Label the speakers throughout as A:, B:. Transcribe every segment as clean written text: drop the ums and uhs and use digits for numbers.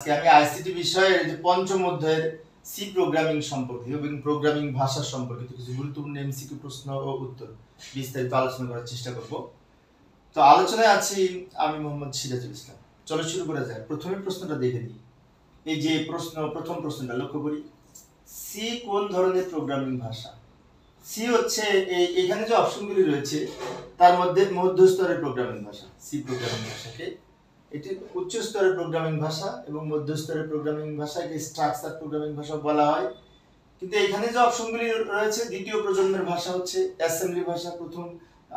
A: আজকে আমি আইসিটি বিষয়ের যে পঞ্চম অধ্যায়ের সি প্রোগ্রামিং সম্পর্কিত এবং প্রোগ্রামিং ভাষা সম্পর্কিত কিছু গুরুত্বপূর্ণ এমসিকিউ প্রশ্ন ও উত্তর বিস্তারিত আলোচনা করার চেষ্টা করব। তো আলোচনায় আছি আমি মোহাম্মদ সিরাজুল ইসলাম। চলো শুরু করা যায়। প্রথমে প্রশ্নটা দেখে নিই। এই যে প্রথম প্রশ্নটা লক্ষ্য করি, সি কোন ধরনের প্রোগ্রামিং ভাষা? সি হচ্ছে এখানে যে অপশনগুলি রয়েছে তার মধ্যে মধ্য স্তরের প্রোগ্রামিং ভাষা। সি প্রোগ্রামিং ভাষাকে এটি উচ্চ স্তরের প্রোগ্রামিং ভাষা এবং মধ্য স্তরের প্রোগ্রামিং ভাষাকে স্ট্রাকচার প্রোগ্রামিং ভাষা বলা হয়। কিন্তু এখানে যে অপশনগুলি রয়েছে, দ্বিতীয় প্রজন্মের ভাষা হচ্ছে অ্যাসেম্বলি ভাষা প্রথম,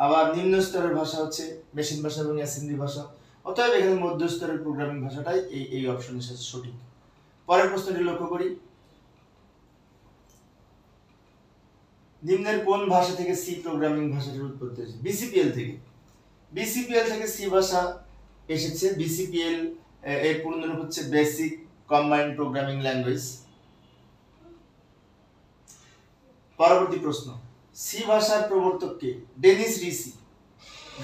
A: আবার নিম্ন স্তরের ভাষা হচ্ছে মেশিন ভাষা এবং অ্যাসেম্বলি ভাষা। অতএব এখানে মধ্য স্তরের প্রোগ্রামিং ভাষাটাই এই অপশনের সাথে সঠিক। পরের প্রশ্নটি লক্ষ্য করি, নিম্নের কোন ভাষা থেকে সি প্রোগ্রামিং ভাষাটির উৎপত্তি হয়েছে? বিসিপিএল থেকে। বিসিপিএল থেকে সি ভাষা এসেছে। বিসিপিএল এর পূর্ণরূপ হচ্ছে বেসিক কম্বাইন্ড প্রোগ্রামিং ল্যাঙ্গুয়েজ। পরবর্তী প্রশ্ন, সি ভাষার প্রবর্তক কে? ডেনিস রিসি।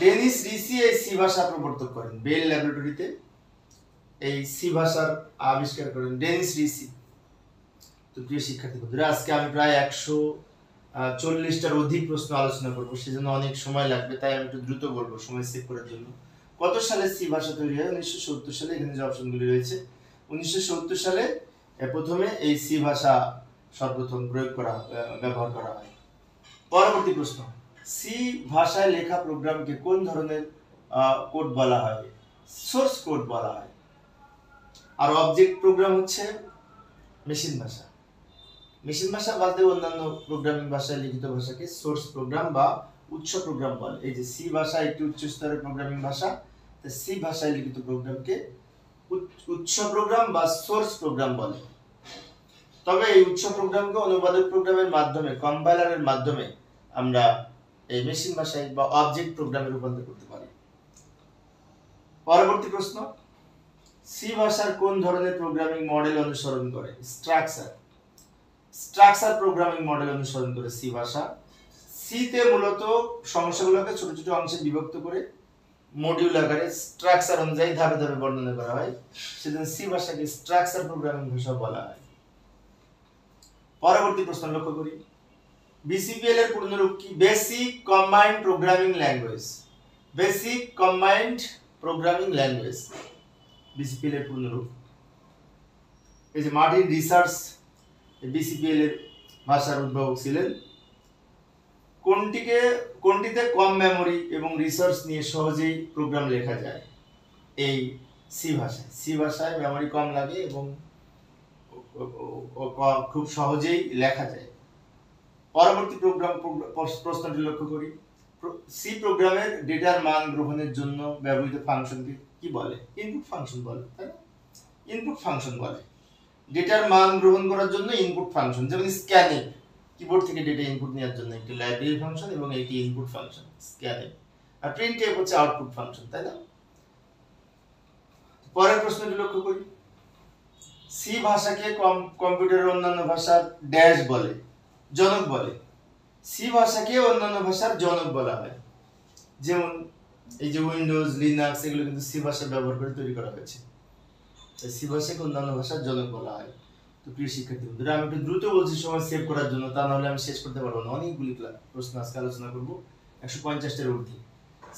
A: ডেনিস রিসি এই সি ভাষা প্রবর্তক করেন। বেল ল্যাবরেটরিতে এই সি ভাষার আবিষ্কার করেন ডেনিস রিসি। তো প্রিয় শিক্ষার্থী বন্ধুরা, আজকে আমি প্রায় 140টার অধিক প্রশ্ন আলোচনা করবো, সেজন্য অনেক সময় লাগবে, তাই আমি একটু দ্রুত বলবো সময় সেভ করার জন্য। কত সালে সি ভাষা তৈরি হয়? 1970 সালে। এখানে যে অপশনগুলি রয়েছে, 1970 সালে প্রথমে এই সি ভাষা সর্বপ্রথম ব্যবহার করা হয়। পরবর্তী প্রশ্ন, সি ভাষায় লেখা প্রোগ্রামকে কোন ধরনের কোড বলা হয়? সোর্স কোড বলা হয়। আর অবজেক্ট প্রোগ্রাম হচ্ছে মেশিন ভাষা। মেশিন ভাষা বাদে অন্যান্য প্রোগ্রামিং ভাষায় লিখিত ভাষাকে সোর্স প্রোগ্রাম বা উৎস প্রোগ্রাম বলে। এই যে সি ভাষা একটি উচ্চ স্তরের প্রোগ্রামিং ভাষা, তো সি ভাষায় লিখিত প্রোগ্রামকে উৎস প্রোগ্রাম বা সোর্স প্রোগ্রাম বলে। তবে এই উৎস প্রোগ্রামকে অনুবাদক প্রোগ্রামের মাধ্যমে, কম্পাইলারের মাধ্যমে আমরা এই মেশিন ভাষায় বা অবজেক্ট প্রোগ্রামে রূপান্তর করতে পারি। পরবর্তী প্রশ্ন, সি ভাষার কোন ধরনের প্রোগ্রামিং মডেল অনুসরণ করে? স্ট্রাকচার প্রোগ্রামিং মডেল অনুসরণ করে সি ভাষা। সি তে মূলত সমস্যাগুলোকে ছোট ছোট অংশে বিভক্ত করে মডিউল আকারে স্ট্রাকচার অনুযায়ী ধাপে ধাপে বর্ণনা করা হয়, সেজন্য সি ভাষাকে স্ট্রাকচার প্রোগ্রামিং ভাষা বলা হয়। পরবর্তী প্রশ্ন লক্ষ্য করি, বিসিপিএল এর পূর্ণরূপ কি? Basic combined programming language. Basic combined programming language BCPL এর পূর্ণরূপ। এই যে মার্টিন রিসার্চ বিসিপিএল এর ভাষার উদ্ভাবক ছিলেন। কোনটিতে কম মেমোরি এবং রিসোর্স নিয়ে সহজেই প্রোগ্রাম লেখা যায়? এই সি ভাষায়। সি ভাষায় মেমোরি কম লাগে এবং খুব সহজেই লেখা যায়। পরবর্তী প্রশ্নটি লক্ষ্য করি, সি প্রোগ্রামের ডেটার মান গ্রহণের জন্য ব্যবহৃত ফাংশনকে কি বলে? ইনপুট ফাংশন বলে, তাই না? ইনপুট ফাংশন বলে। ডেটার মান গ্রহণ করার জন্য ইনপুট ফাংশন, যেমন স্ক্যানএফ, কিবোর্ড থেকে ডেটা ইনপুট নেওয়ার জন্য একটি লাইব্রেরি ফাংশন এবং একটি ইনপুট ফাংশন স্ক্যানএফ। আর প্রিন্টএফ হচ্ছে আউটপুট ফাংশন, তাই না? পরের প্রশ্নটি লক্ষ্য করি, সি ভাষাকে কম্পিউটারের অন্যান্য ভাষার ড্যাশ বলে, জনক বলে। সি ভাষাকে অন্যান্য ভাষার জনক বলা হয়। যেমন এই যে উইন্ডোজ, লিনাক্স, এগুলো কিন্তু সি ভাষা ব্যবহার করে তৈরি করা হয়েছে। সি ভাষাকে অন্যান্য ভাষার জনক বলা হয়। তো প্রিয় শিক্ষার্থী বন্ধুরা, আমি একটু দ্রুত বলছি সময় সেভ করার জন্য, তা নাহলে আমি শেষ করতে পারবো না। অনেকগুলি প্রশ্ন আজকে আলোচনা করব, 150টার ঊর্ধ্বে।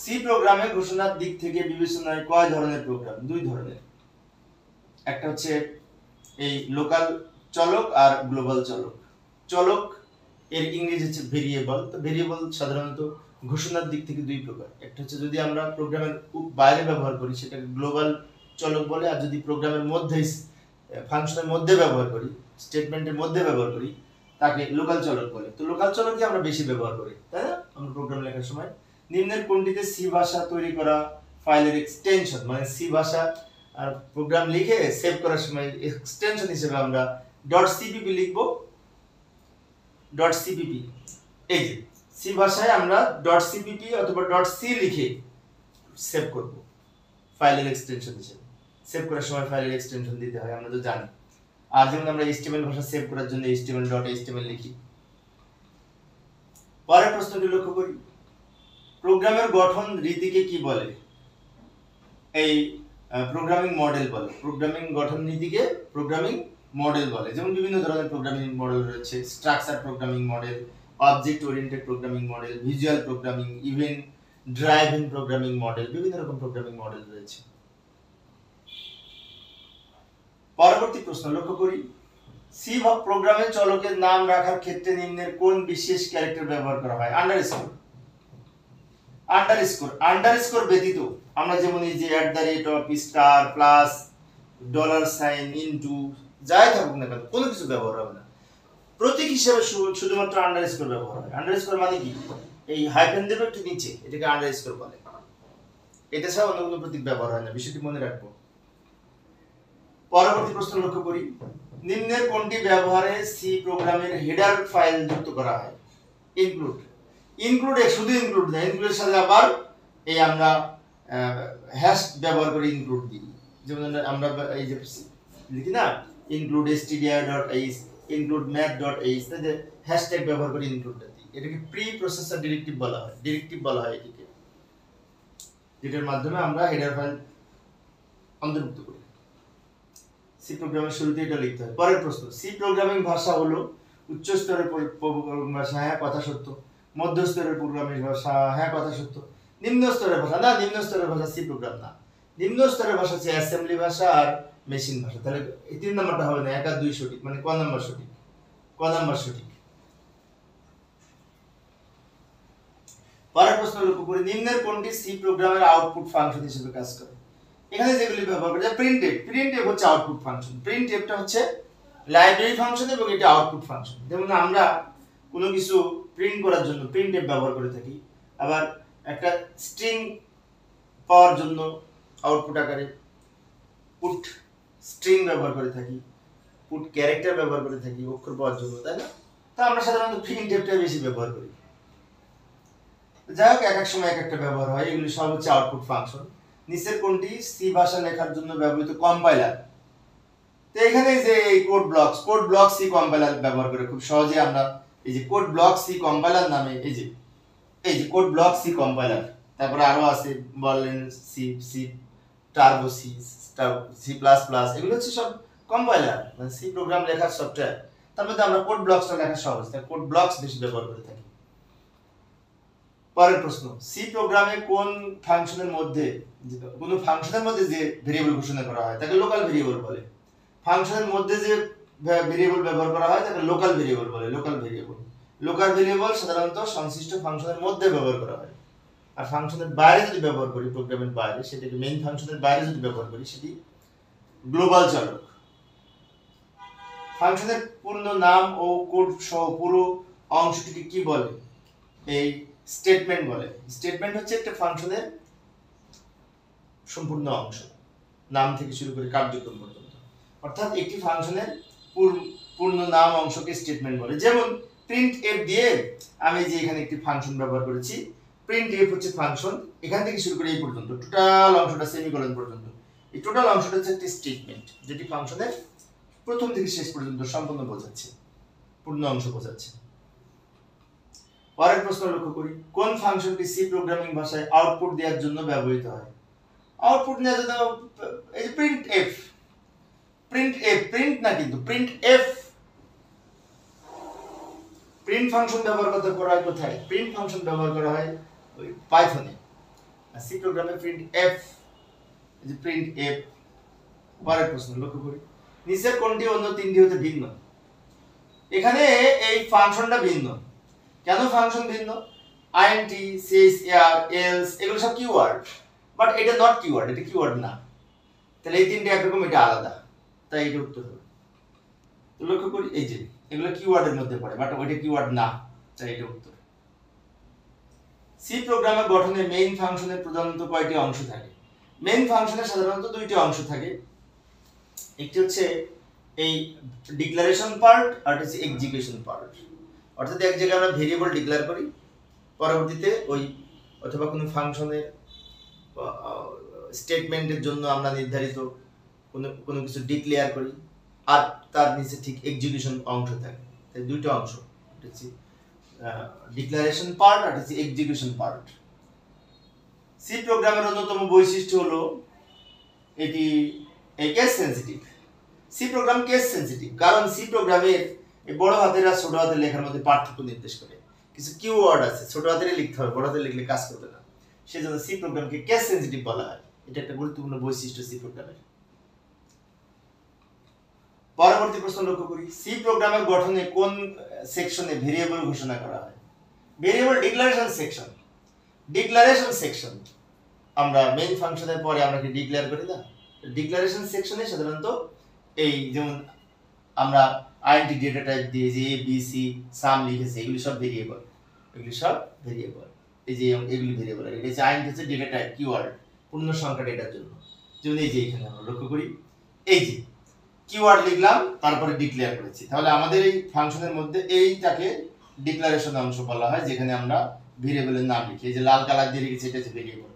A: সি প্রোগ্রামে ঘোষণার দিক থেকে বিবেচনায় কয় ধরনের প্রোগ্রাম? 2 ধরনের। একটা হচ্ছে এই লোকাল চলক আর গ্লোবাল চলক। চলক এর ইংরেজি হচ্ছে ভেরিয়েবল। তো ভেরিয়েবল সাধারণত ঘোষণার দিক থেকে 2 প্রকার। একটা হচ্ছে যদি আমরা প্রোগ্রামের বাইরে ব্যবহার করি সেটাকে গ্লোবাল চলক বলে, আর যদি প্রোগ্রামের মধ্যে, ফাংশনের মধ্যে ব্যবহার করি, স্টেটমেন্টের মধ্যে ব্যবহার করি, তাকে লোকাল চলক বলে। তো লোকাল চলকই আমরা বেশি ব্যবহার করি, তাই না, আমরা প্রোগ্রাম লেখার সময়। নিম্নের কোনটিতে সি ভাষা তৈরি করা ফাইলের এক্সটেনশন, মানে সি ভাষা আর প্রোগ্রাম লিখে সেভ করার সময় এক্সটেনশন হিসেবে আমরা .cpp লিখব? .cpp, এই যে সি ভাষায় আমরা .cpp অথবা .c লিখে সেভ করব ফাইলের এক্সটেনশন হিসেবে। সেভ করার সময় ফাইলের এক্সটেনশন দিতে হয়, আমরা তো জানি। আর যেমন আমরা HTML ভাষা সেভ করার জন্য HTML.html লিখি। পরের প্রশ্নটি লক্ষ্য করি, প্রোগ্রামের গঠন রীতিকে কি বলে? এই প্রোগ্রামিং মডেল বলে। প্রোগ্রামিং গঠন নীতিকে প্রোগ্রামিং মডেল বলে। যেমন বিভিন্ন ধরনের প্রোগ্রামিং মডেল রয়েছে, structure programming model, object oriented programming model, visual programming, event driven programming model, বিভিন্ন রকম প্রোগ্রামিং মডেল রয়েছে। পরবর্তী প্রশ্ন লক্ষ্য করি, সি প্রোগ্রামে চলকের নাম রাখার ক্ষেত্রে নিম্নের কোন বিশেষ ক্যারেক্টার ব্যবহার করা হয়? আন্ডারস্কোর। আন্ডারস্কোর ব্যতীত আমরা যেমন এই যে @ প্লাস $, ইনটু যাই থাকুক না কেন কোনো কিছু ব্যবহার হবে না। প্রতীক হিসেবে শুধুমাত্র আন্ডারস্কোর ব্যবহার হয়। আন্ডারস্কোর মানে কি? এই হাইফেন দেবে একটু নিচে, এটাকে আন্ডারস্কোর বলে। এটা ছাড়া অন্য কোনো প্রতীক ব্যবহার হয় না, বিষয়টি মনে রাখবো। পরবর্তী প্রশ্ন লক্ষ্য করি, নিম্নের কোনটি ব্যবহারে সি প্রোগ্রামের হেডার ফাইল যুক্ত করা হয়? ইনক্লুড। শুধু ইনক্লুড না, ইনক্লুডের সাথে আবার এই আমরা হ্যাশ ব্যবহার করে ইনক্লুড দিই। যেমন আমরা এই যে লিখি না ইনক্লুড stdio.h, ইনক্লুড math.h, তাহলে হ্যাশট্যাগ ব্যবহার করে ইনক্লুডটা দিই। এটাকে প্রি প্রসেসর ডিরেক্টিভ বলা হয়। এটিকে, যেটার মাধ্যমে আমরা হেডার ফাইল অন্তর্ভুক্ত করি। সি প্রোগ্রামের শুরুতে এটা লিখতে হয়। পরের প্রশ্ন, সি প্রোগ্রামিং ভাষা হলো উচ্চ স্তরের প্রোগ্রামিং ভাষা, হ্যাঁ কথা সত্য। মধ্য স্তরের প্রোগ্রামিং ভাষা, হ্যাঁ কথা সত্য। নিম্ন স্তরের ভাষা না, নিম্ন স্তরের ভাষা সি প্রোগ্রাম না। নিম্ন স্তরের ভাষা হচ্ছে অ্যাসেম্বলি ভাষা আর মেশিন ভাষা। তাহলে এই 3 নাম্বারটা হবে না, 1 আর 2 সঠিক, মানে ক নাম্বার সঠিক। পরের প্রশ্ন লক্ষ্য করি, নিম্নের কোনটি সি প্রোগ্রামের আউটপুট ফাংশন হিসেবে কাজ করে? এখানে যেগুলি ব্যবহার করে, প্রিন্টএফ হচ্ছে আউটপুট ফাংশন। প্রিন্টএফটা হচ্ছে লাইব্রেরি ফাংশন এবং এটা আউটপুট ফাংশন। যেমন আমরা কোনো কিছু প্রিন্ট করার জন্য প্রিন্টএফ ব্যবহার করে থাকি, আবার একটা স্ট্রিং পাওয়ার জন্য আউটপুট আকারে পুট স্ট্রিং ব্যবহার করে থাকি, পুট ক্যারেক্টার ব্যবহার করে থাকি অক্ষর পাওয়ার জন্য, তাই না? তা আমরা সাধারণত প্রিন্টএফটা বেশি ব্যবহার করি। যাই হোক, এক এক সময় এক একটা ব্যবহার হয়। এগুলি সব হচ্ছে আউটপুট ফাংশন। নিচের কোনটি সি ভাষা লেখার জন্য ব্যবহৃত কম্পাইলার? তো এখানে যে এই কোড ব্লক সি কম্পাইলার ব্যবহার করে খুব সহজে আমরা এই যে কোড ব্লক সি কম্পাইলার নামে এই যে কোড ব্লক সি কম্পাইলার, তারপরে আরো আছে বললেন C turbo C plus plus, এগুলো হচ্ছে সব কম্পাইলার, মানে সি প্রোগ্রাম লেখার সফটওয়্যার। তার মধ্যে আমরা কোড ব্লকসটা লেখা সহজ, তাই কোড ব্লকস বেশি ব্যবহার করে থাকি। পরের প্রশ্ন, সি প্রোগ্রামে কোন ফাংশনের মধ্যে যে ভেরিয়েবল ঘোষণা করা হয় তাকে লোকাল ভেরিয়েবল বলে। ফাংশনের মধ্যে যে ভেরিয়েবল ব্যবহার করা হয় তাকে লোকাল ভেরিয়েবল বলে। লোকাল ভেরিয়েবল সাধারণত সংশ্লিষ্ট ফাংশনের মধ্যে ব্যবহার করা হয়। আর ফাংশনের বাইরে যদি ব্যবহার করি, প্রোগ্রামের বাইরে, সেটাকে মেইন ফাংশনের বাইরে যদি ব্যবহার করি, সেটি গ্লোবাল চলক। ফাংশনের পূর্ণ নাম ও কোড সহ পুরো অংশটিকে কি বলে? এই স্টেটমেন্ট বলে। স্টেটমেন্ট হচ্ছে একটা ফাংশনের সম্পূর্ণ অংশ, নাম থেকে শুরু করে কার্যক্রম পর্যন্ত। অর্থাৎ একটি ফাংশনের পূর্ণ নাম অংশকে স্টেটমেন্ট বলে। যেমন প্রিন্টএফ দিয়ে আমি যে এখানে একটি ফাংশন ব্যবহার করেছি, প্রিন্টএফ হচ্ছে ফাংশন, এখান থেকে শুরু করে এই পর্যন্ত টোটাল অংশটা সেমিকোলন পর্যন্ত, এই টোটাল অংশটা হচ্ছে একটি স্টেটমেন্ট, যেটি ফাংশনের প্রথম থেকে শেষ পর্যন্ত সম্পূর্ণ বোঝাচ্ছে, পূর্ণ অংশ বোঝাচ্ছে। পরের প্রশ্ন লক্ষ্য করি, কোন ফাংশনটি সি প্রোগ্রামিং ভাষায় আউটপুট দেওয়ার জন্য ব্যবহৃত হয়? আউটপুট নেওয়ার জন্য এই যে প্রিন্ট না, কিন্তু প্রিন্টএফ। প্রিন্ট ফাংশন ব্যবহার করা হয় কোথায়? প্রিন্ট ফাংশন ব্যবহার করা হয় ওই পাইথনে। আর সি প্রোগ্রামে প্রিন্টএফ, এই যে প্রিন্টএফ। পরের প্রশ্ন লক্ষ্য করি, নিচের কোনটি অন্য তিনটি হতে ভিন্ন? এখানে এই ফাংশনটা ভিন্ন। কেন ফাংশন ভিন্ন? int, char, else এগুলো সব কিওয়ার্ড, বাট এটা নট কিওয়ার্ড, এটা কিওয়ার্ড না। তাহলে এই তিনটে একরকম, এটা আলাদা, তাই এটা উত্তর হবে। তো লক্ষ্য করি এই যে এগুলো কিওয়ার্ডের মধ্যে পড়ে, বাট ওইটা কিওয়ার্ড না, তাই এটা উত্তর। সি প্রোগ্রামের গঠনে মেইন ফাংশনের প্রধানত কয়টি অংশ থাকে? মেইন ফাংশনের সাধারণত দুইটি অংশ থাকে। একটি হচ্ছে এই ডিক্লারেশন পার্ট আর হচ্ছে এক্সিকিউশন পার্ট। অর্থাৎ এক জায়গায় আমরা ভেরিয়েবল ডিক্লেয়ার করি, পরবর্তীতে ওই অথবা কোনো ফাংশনের স্টেটমেন্টের জন্য আমরা নির্ধারিত কোনো কিছু ডিক্লেয়ার করি, আর তার নিচে ঠিক এক্সিকিউশন অংশ থাকে। তাই দুইটা অংশ, হচ্ছে ডিক্লারেশন পার্ট আর হচ্ছে এক্সিকিউশন পার্ট। সি প্রোগ্রামের অন্যতম বৈশিষ্ট্য হলো এটি case sensitive. C program case sensitive, কারণ সি প্রোগ্রামের বড় হাতের আর ছোট হাতের লেখার মধ্যে পার্থক্য নির্দেশ করে। কিছু কিওয়ার্ড আছে ছোট হাতের লিখতে হবে, বড় হাতের লিখলে কাজ করবে না। সেজন্য সি প্রোগ্রামকে কেস সেন্সিটিভ বলা হয়। এটা একটা গুরুত্বপূর্ণ বৈশিষ্ট্য সি প্রোগ্রামের। পরবর্তী প্রশ্ন লক্ষ্য করি, সি প্রোগ্রামের গঠনে কোন সেকশনে ভেরিয়েবল ঘোষণা করা হয়? Variable declaration section. Declaration section আমরা মেইন ফাংশনের পরে আমরা কি ডিক্লেয়ার করি না? ডিক্লারেশন সেকশনে সাধারণত এই যেমন আমরা আইডেন্টি ডেটা টাইপ দিয়ে যে এ বি সি সাম লিখেছে, এগুলি সব ভেরিয়েবল। এগুলি সব ভেরিয়েবল, এই যে এগুলি ভেরিয়েবল। এটা হচ্ছে আইডেন্টি হচ্ছে ডেটা টাইপ, কিওয়ার্ড, পূর্ণ সংখ্যা ডেটার জন্য। যেমন এই যে এখানে আমরা লক্ষ্য করি, এই যে কিওয়ার্ড লিখলাম তারপরে ডিক্লেয়ার করেছি, তাহলে আমাদের এই ফাংশনের মধ্যে এইটাকে ডিক্লারেশন অংশ বলা হয়, যেখানে আমরা ভেরিয়েবলের নাম লিখি। এই যে লাল কালার দিয়ে লিখেছি, এটা হচ্ছে ভেরিয়েবল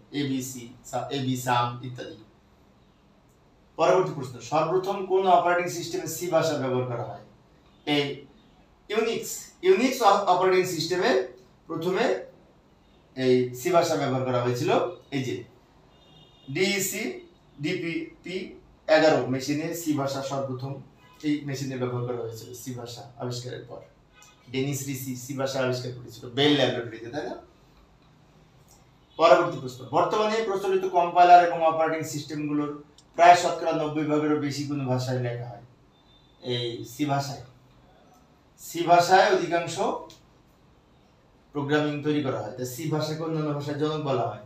A: এ বি সাম ইত্যাদি। পরবর্তী প্রশ্ন, সর্বপ্রথম কোন অপারেটিং সিস্টেমে সি ভাষা ব্যবহার করা হয়? এই ইউনিক্স অপারেটিং সিস্টেমে প্রথমে এই সি ভাষা ব্যবহার করা হয়েছিল। এই যে ডিইসি ডিপিপি 11 মেশিনে সি ভাষা সর্বপ্রথম এই মেশিনে ব্যবহার করা হয়েছিল। সি ভাষা আবিষ্কারের পর ডেনিস রিসি সি ভাষা আবিষ্কার করেছিল বেল ল্যাবরেটরিতে, তাই না? পরবর্তী প্রশ্ন, বর্তমানে প্রচলিত কম্পাইলার এবং অপারেটিং সিস্টেমগুলোর প্রায় শতকরা 90 ভাগেরও বেশি কোন ভাষায় লেখা হয়? এই সি ভাষায়। সি ভাষায় অধিকাংশ প্রোগ্রামিং তৈরি করা হয়। তাই সি ভাষাকে অন্যান্য ভাষার জনক বলা হয়।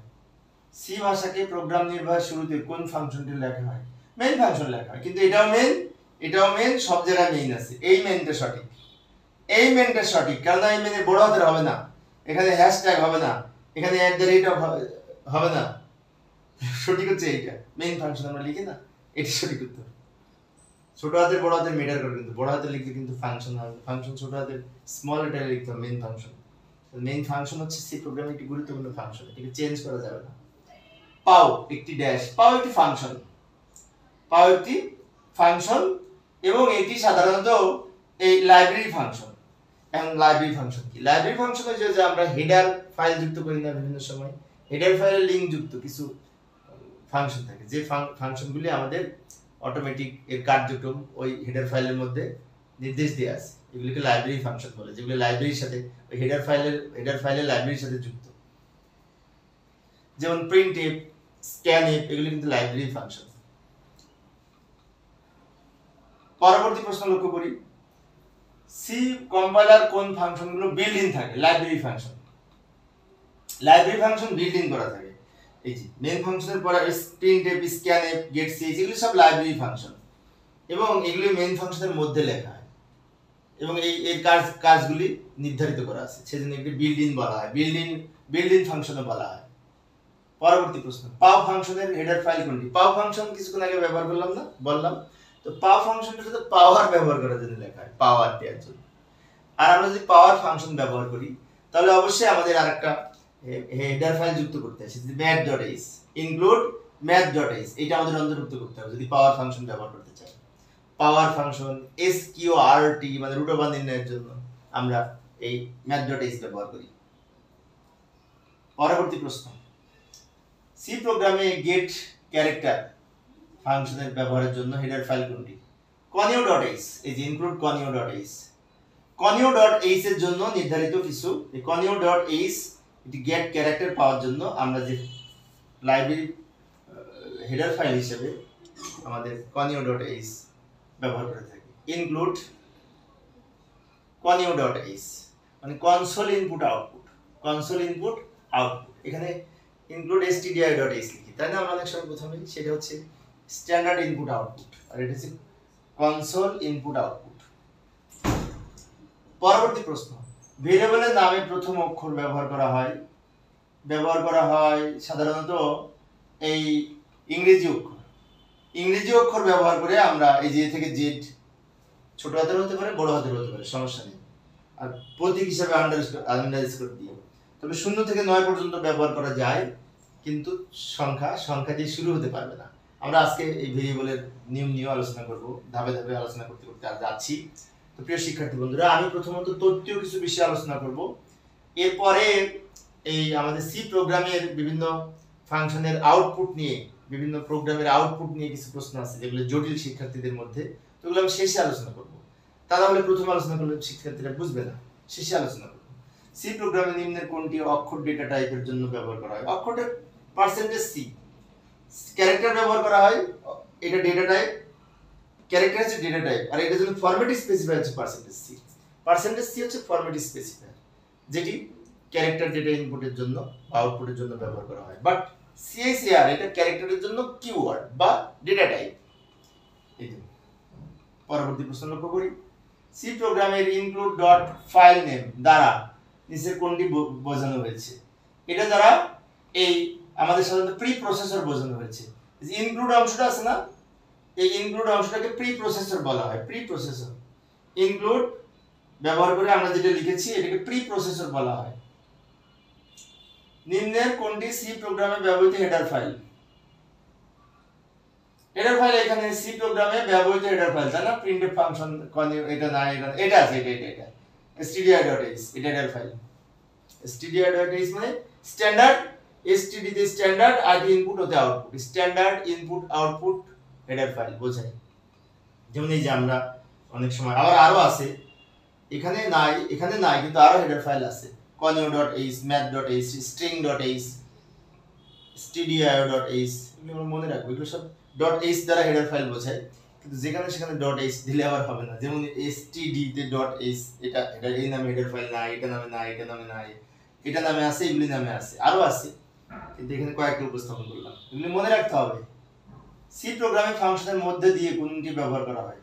A: সি ভাষাকে প্রোগ্রাম নির্বাহের শুরুতে কোন ফাংশনটি লেখা হয়? মেইন ফাংশন লেখা হয়, কিন্তু এটাও মেইন, সব জায়গায় মেইন আছে। এই মেইনটা সঠিক, এই মেইনটা সঠিক, কারণ এই মেইনে বড় হাতের হবে না, এখানে হ্যাশট্যাগ হবে না, এখানে হবে না। সঠিক হচ্ছে এইটা, মেইন ফাংশন আমরা লিখি না, এটি সঠিক উত্তর। ছোট হাতের বড় হাতের মেটার করে, কিন্তু বড় হাতে লিখলে কিন্তু ফাংশন হবে, ফাংশন ছোট হাতের স্মল লেটারে লিখতে হবে মেইন ফাংশন। মেইন ফাংশন হচ্ছে সি প্রোগ্রামের একটি গুরুত্বপূর্ণ ফাংশন, এটাকে চেঞ্জ করা যাবে না। পাও একটি ড্যাশ, পাও একটি ফাংশন, পাও একটি ফাংশন, এবং এটি সাধারণত এই লাইব্রেরি ফাংশন। এখন লাইব্রেরি ফাংশন কি? লাইব্রেরি ফাংশন হচ্ছে যে আমরা হেডার ফাইল যুক্ত করি না বিভিন্ন সময়, হেডার ফাইলের লিংক যুক্ত কিছু ফাংশন থাকে, যে ফাংশনগুলি আমাদের অটোমেটিক এর কার্যক্রম ওই হেডার ফাইলের মধ্যে নির্দেশ দেওয়া আছে, এগুলিকে লাইব্রেরি ফাংশন বলে, যেগুলো লাইব্রেরির সাথে ওই হেডার ফাইলের লাইব্রেরির সাথে যুক্ত। যেমন প্রিন্টএফ, স্ক্যানএফ, এগুলি কিন্তু লাইব্রেরি ফাংশন। পরবর্তী প্রশ্ন লক্ষ্য করি, সি কম্পাইলার কোন ফাংশনগুলো বিল্ড ইন থাকে? Library function. Library function build in করা থাকে। এই যে মেইন ফাংশনের পরে প্রিন্টএফ, স্ক্যানএফ, গেটসিএইচ, এগুলো সব লাইব্রেরি ফাংশন, এবং এগুলি মেইন ফাংশনের মধ্যে লেখা হয়, এবং এর কাজগুলি নির্ধারিত করা আছে, সেজন্য এগুলি বিল্ড ইন বলা হয়, বিল্ড ইন ফাংশনও বলা হয়। পরবর্তী প্রশ্ন, পাও ফাংশনের হেডার ফাইল কোনটি? পাও ফাংশন কিছুক্ষণ আগে ব্যবহার করলাম না, বললাম তো পাও ফাংশনটা শুধু পাওয়ার ব্যবহার করার জন্য লেখা হয়, পাওয়ার দেওয়ার জন্য। আর আমরা যদি পাওয়ার ফাংশন ব্যবহার করি তাহলে অবশ্যই আমাদের আরেকটা হেডার ফাইল যুক্ত করতে হবে, math.h, include math.h, এটা আমাদের অন্তর্ভুক্ত করতে হবে যদি পাওয়ার ফাংশন ব্যবহার করতে চাই। পাওয়ার ফাংশন SQRT মানে রুট ওভার নির্ণয়ের জন্য আমরা এই math.h ব্যবহার করি। পরবর্তী প্রশ্ন, সি প্রোগ্রামে গেট ক্যারেক্টার ফাংশনের ব্যবহারের জন্য হেডার ফাইল কোনটি? conio.h, এই যে include conio.h। conio.h এর জন্য নির্ধারিত কিছু, এই conio.h এটি গেট ক্যারেক্টার পাওয়ার জন্য আমরা যে লাইব্রেরি হেডার ফাইল হিসেবে আমাদের conio.h ব্যবহার করে থাকি। include conio.h মানে console input output, console input output, এখানে include stdio.h লিখি, তাই না? আমরা অনেক সময় প্রথমে সেটা হচ্ছে স্ট্যান্ডার্ড ইনপুট আউটপুট, আর এটা হচ্ছে কনসোল ইনপুট আউটপুট। পরবর্তী প্রশ্ন, ভেরিয়েবলের নামে প্রথম অক্ষর ব্যবহার করা হয় সাধারণত এই ইংরেজি অক্ষর ব্যবহার করে আমরা এই যে থেকে জেড, ছোট হাতের হতে পারে বড় হাতের হতে পারে, সমস্যা নেই, আর প্রতীক হিসেবে আন্ডারস্কোর দিয়ে। তবে 0 থেকে 9 পর্যন্ত ব্যবহার করা যায়, কিন্তু সংখ্যা দিয়ে শুরু হতে পারবে না। আমরা আজকে এই ভেরিয়েবলের নিয়ম নিয়ে আলোচনা করব, ধাপে ধাপে আলোচনা করতে করতে আর যাচ্ছি। তো প্রিয় শিক্ষার্থী বন্ধুরা, আমি প্রথমত তথ্যীয় কিছু বিষয় আলোচনা করব, এরপরে এই আমাদের সি প্রোগ্রামের বিভিন্ন ফাংশনের আউটপুট নিয়ে বিভিন্ন প্রোগ্রামের আউটপুট নিয়ে কিছু প্রশ্ন আছে যেগুলো জটিল শিক্ষার্থীদের মধ্যে, তো ওগুলো আমি শেষে আলোচনা করব। তা নাহলে প্রথম আলোচনা করলে শিক্ষার্থীরা বুঝবে না, শেষে আলোচনা করব। সি প্রোগ্রামে নিম্নের কোনটি অক্ষর ডেটা টাইপের জন্য ব্যবহার করা হয়? অক্ষরের পার্সেন্টেজ সি, ক্যারেক্টার ব্যবহার করা হয়, এটা ডেটা টাইপ, ক্যারেক্টার হচ্ছে ডেটা টাইপ, আর এটার জন্য ফরম্যাট স্পেসিফায়ার হচ্ছে পার্সেন্টেজ সি। পার্সেন্টেজ সি হচ্ছে ফরম্যাট স্পেসিফায়ার, যেটি ক্যারেক্টার ডেটা ইনপুটের জন্য বা আউটপুটের জন্য ব্যবহার করা হয়। বাট সিএসিআর এটা ক্যারেক্টারের জন্য কিওয়ার্ড বা ডেটা টাইপ। এই যে পরবর্তী প্রশ্ন লক্ষ্য করি, সি প্রোগ্রামের ইনক্লুড ডট ফাইল নেম দ্বারা নিচের কোনটি বোঝানো হয়েছে? এটা দ্বারা এই আমাদের সাধারণত প্রি প্রসেসর বোঝানো হয়েছে। ইনক্লুড অংশটা আছে না, এই ইনক্লুড অংশটাকে প্রি প্রসেসর বলা হয়। প্রি প্রসেসর ইনক্লুড ব্যবহার করে আমরা যেটা লিখেছি এটাকে প্রি প্রসেসর বলা হয়। নিম্নের কোনটি সি প্রোগ্রামে ব্যবহৃত হেডার ফাইল? হেডার ফাইল এখানে সি প্রোগ্রামে ব্যবহৃত হেডার ফাইল, তাই না? প্রিন্টএফ ফাংশন এটা না, এটা আছে, এটা stdio.h, এটা হেডার ফাইল। stdio.h মানে স্ট্যান্ডার্ড, std তে স্ট্যান্ডার্ড, আর ইনপুট হতে output, standard input output header file বোঝায়। যেমন এই যে আমরা অনেক সময় আরো আছে, এখানে নাই কিন্তু আরো হেডার ফাইল আছে, conio.h, math.h, string.h, stdio.h, এগুলো মনে রাখবো। এগুলো সব .h দ্বারা হেডার ফাইল বোঝায়, কিন্তু যেখানে সেখানে .h দিলে আবার হবে না। যেমন std তে .h, এটা এই নামে হেডার ফাইল না, এটা নামে না, এটা নামে নাই, এটা নামে আছে, এগুলি নামে আছে, আরো আছে, কিন্তু এখানে কয়েকটা উপস্থাপন করলাম, এগুলি মনে রাখতে হবে। সি প্রোগ্রামিং ফাংশনের মধ্যে দিয়ে কোনটি ব্যবহার করা হয়?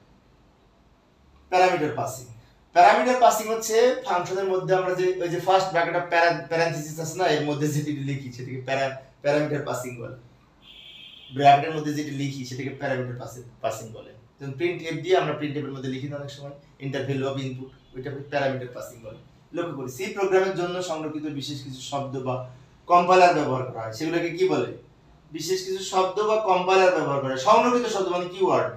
A: Parameter passing. প্যারামিটার পাসিং হচ্ছে ফাংশনের মধ্যে আমরা যে ওই যে ফার্স্ট ব্র্যাকেটে প্যারেনথেসিস আছে না, এর মধ্যে যেটি লিখি সেটাকে প্যারামিটার পাসিং বলে। ব্র্যাকেটের মধ্যে যেটি লিখি সেটাকে প্যারামিটার পাসিং বলে। যেমন প্রিন্ট এফ দিয়ে আমরা প্রিন্ট এফের মধ্যে লিখি না অনেক সময়, ইন্টারভ্যালু অফ ইনপুট, ওইটাকে প্যারামিটার পাসিং বলে। লক্ষ্য করি, সি প্রোগ্রামের জন্য সংরক্ষিত বিশেষ কিছু শব্দ বা কম্পাইলার ব্যবহার করা হয়, সেগুলোকে কি বলে? বিশেষ কিছু শব্দ বা কম্পাইলার ব্যবহার করা হয়। সংরক্ষিত শব্দ মানে কিওয়ার্ড।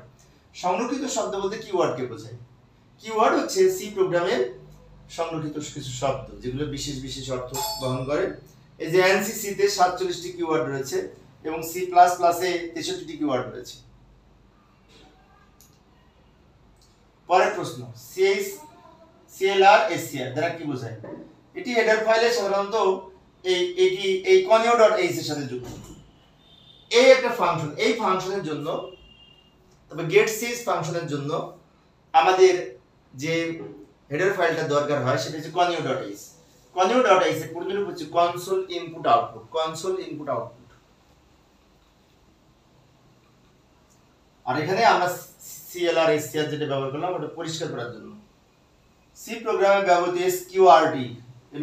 A: সংরক্ষিত শব্দ বলতে কিওয়ার্ডকে বোঝায়। কিওয়ার্ড হচ্ছে সি প্রোগ্রামের সংরক্ষিত কিছু শব্দ যেগুলো বিশেষ বিশেষ অর্থ বহন করে। এই যে এনসিসি তে 47টি কিওয়ার্ড রয়েছে এবং সি প্লাস প্লাসে 63টি কিওয়ার্ড রয়েছে। পরের প্রশ্ন, সিএলআর এসসিআর দ্বারা কি বোঝায়? এটি হেডার ফাইলে সাধারণত এই conio.h এর সাথে যুক্ত। এই একটা ফাংশন, এই ফাংশনের জন্য, তবে গেট সিজ ফাংশনের জন্য আমাদের যে হেডার ফাইলটা দরকার হয় সেটা হচ্ছে conio.h। conio.h এর পূর্ণরূপ হচ্ছে console input output, console input output. আর এখানে আমরা সিএলআর এসসিআর যেটা ব্যবহার করলাম ওটা পরিষ্কার করার জন্য। সি প্রোগ্রামে ব্যবহৃত এসকিউআরটি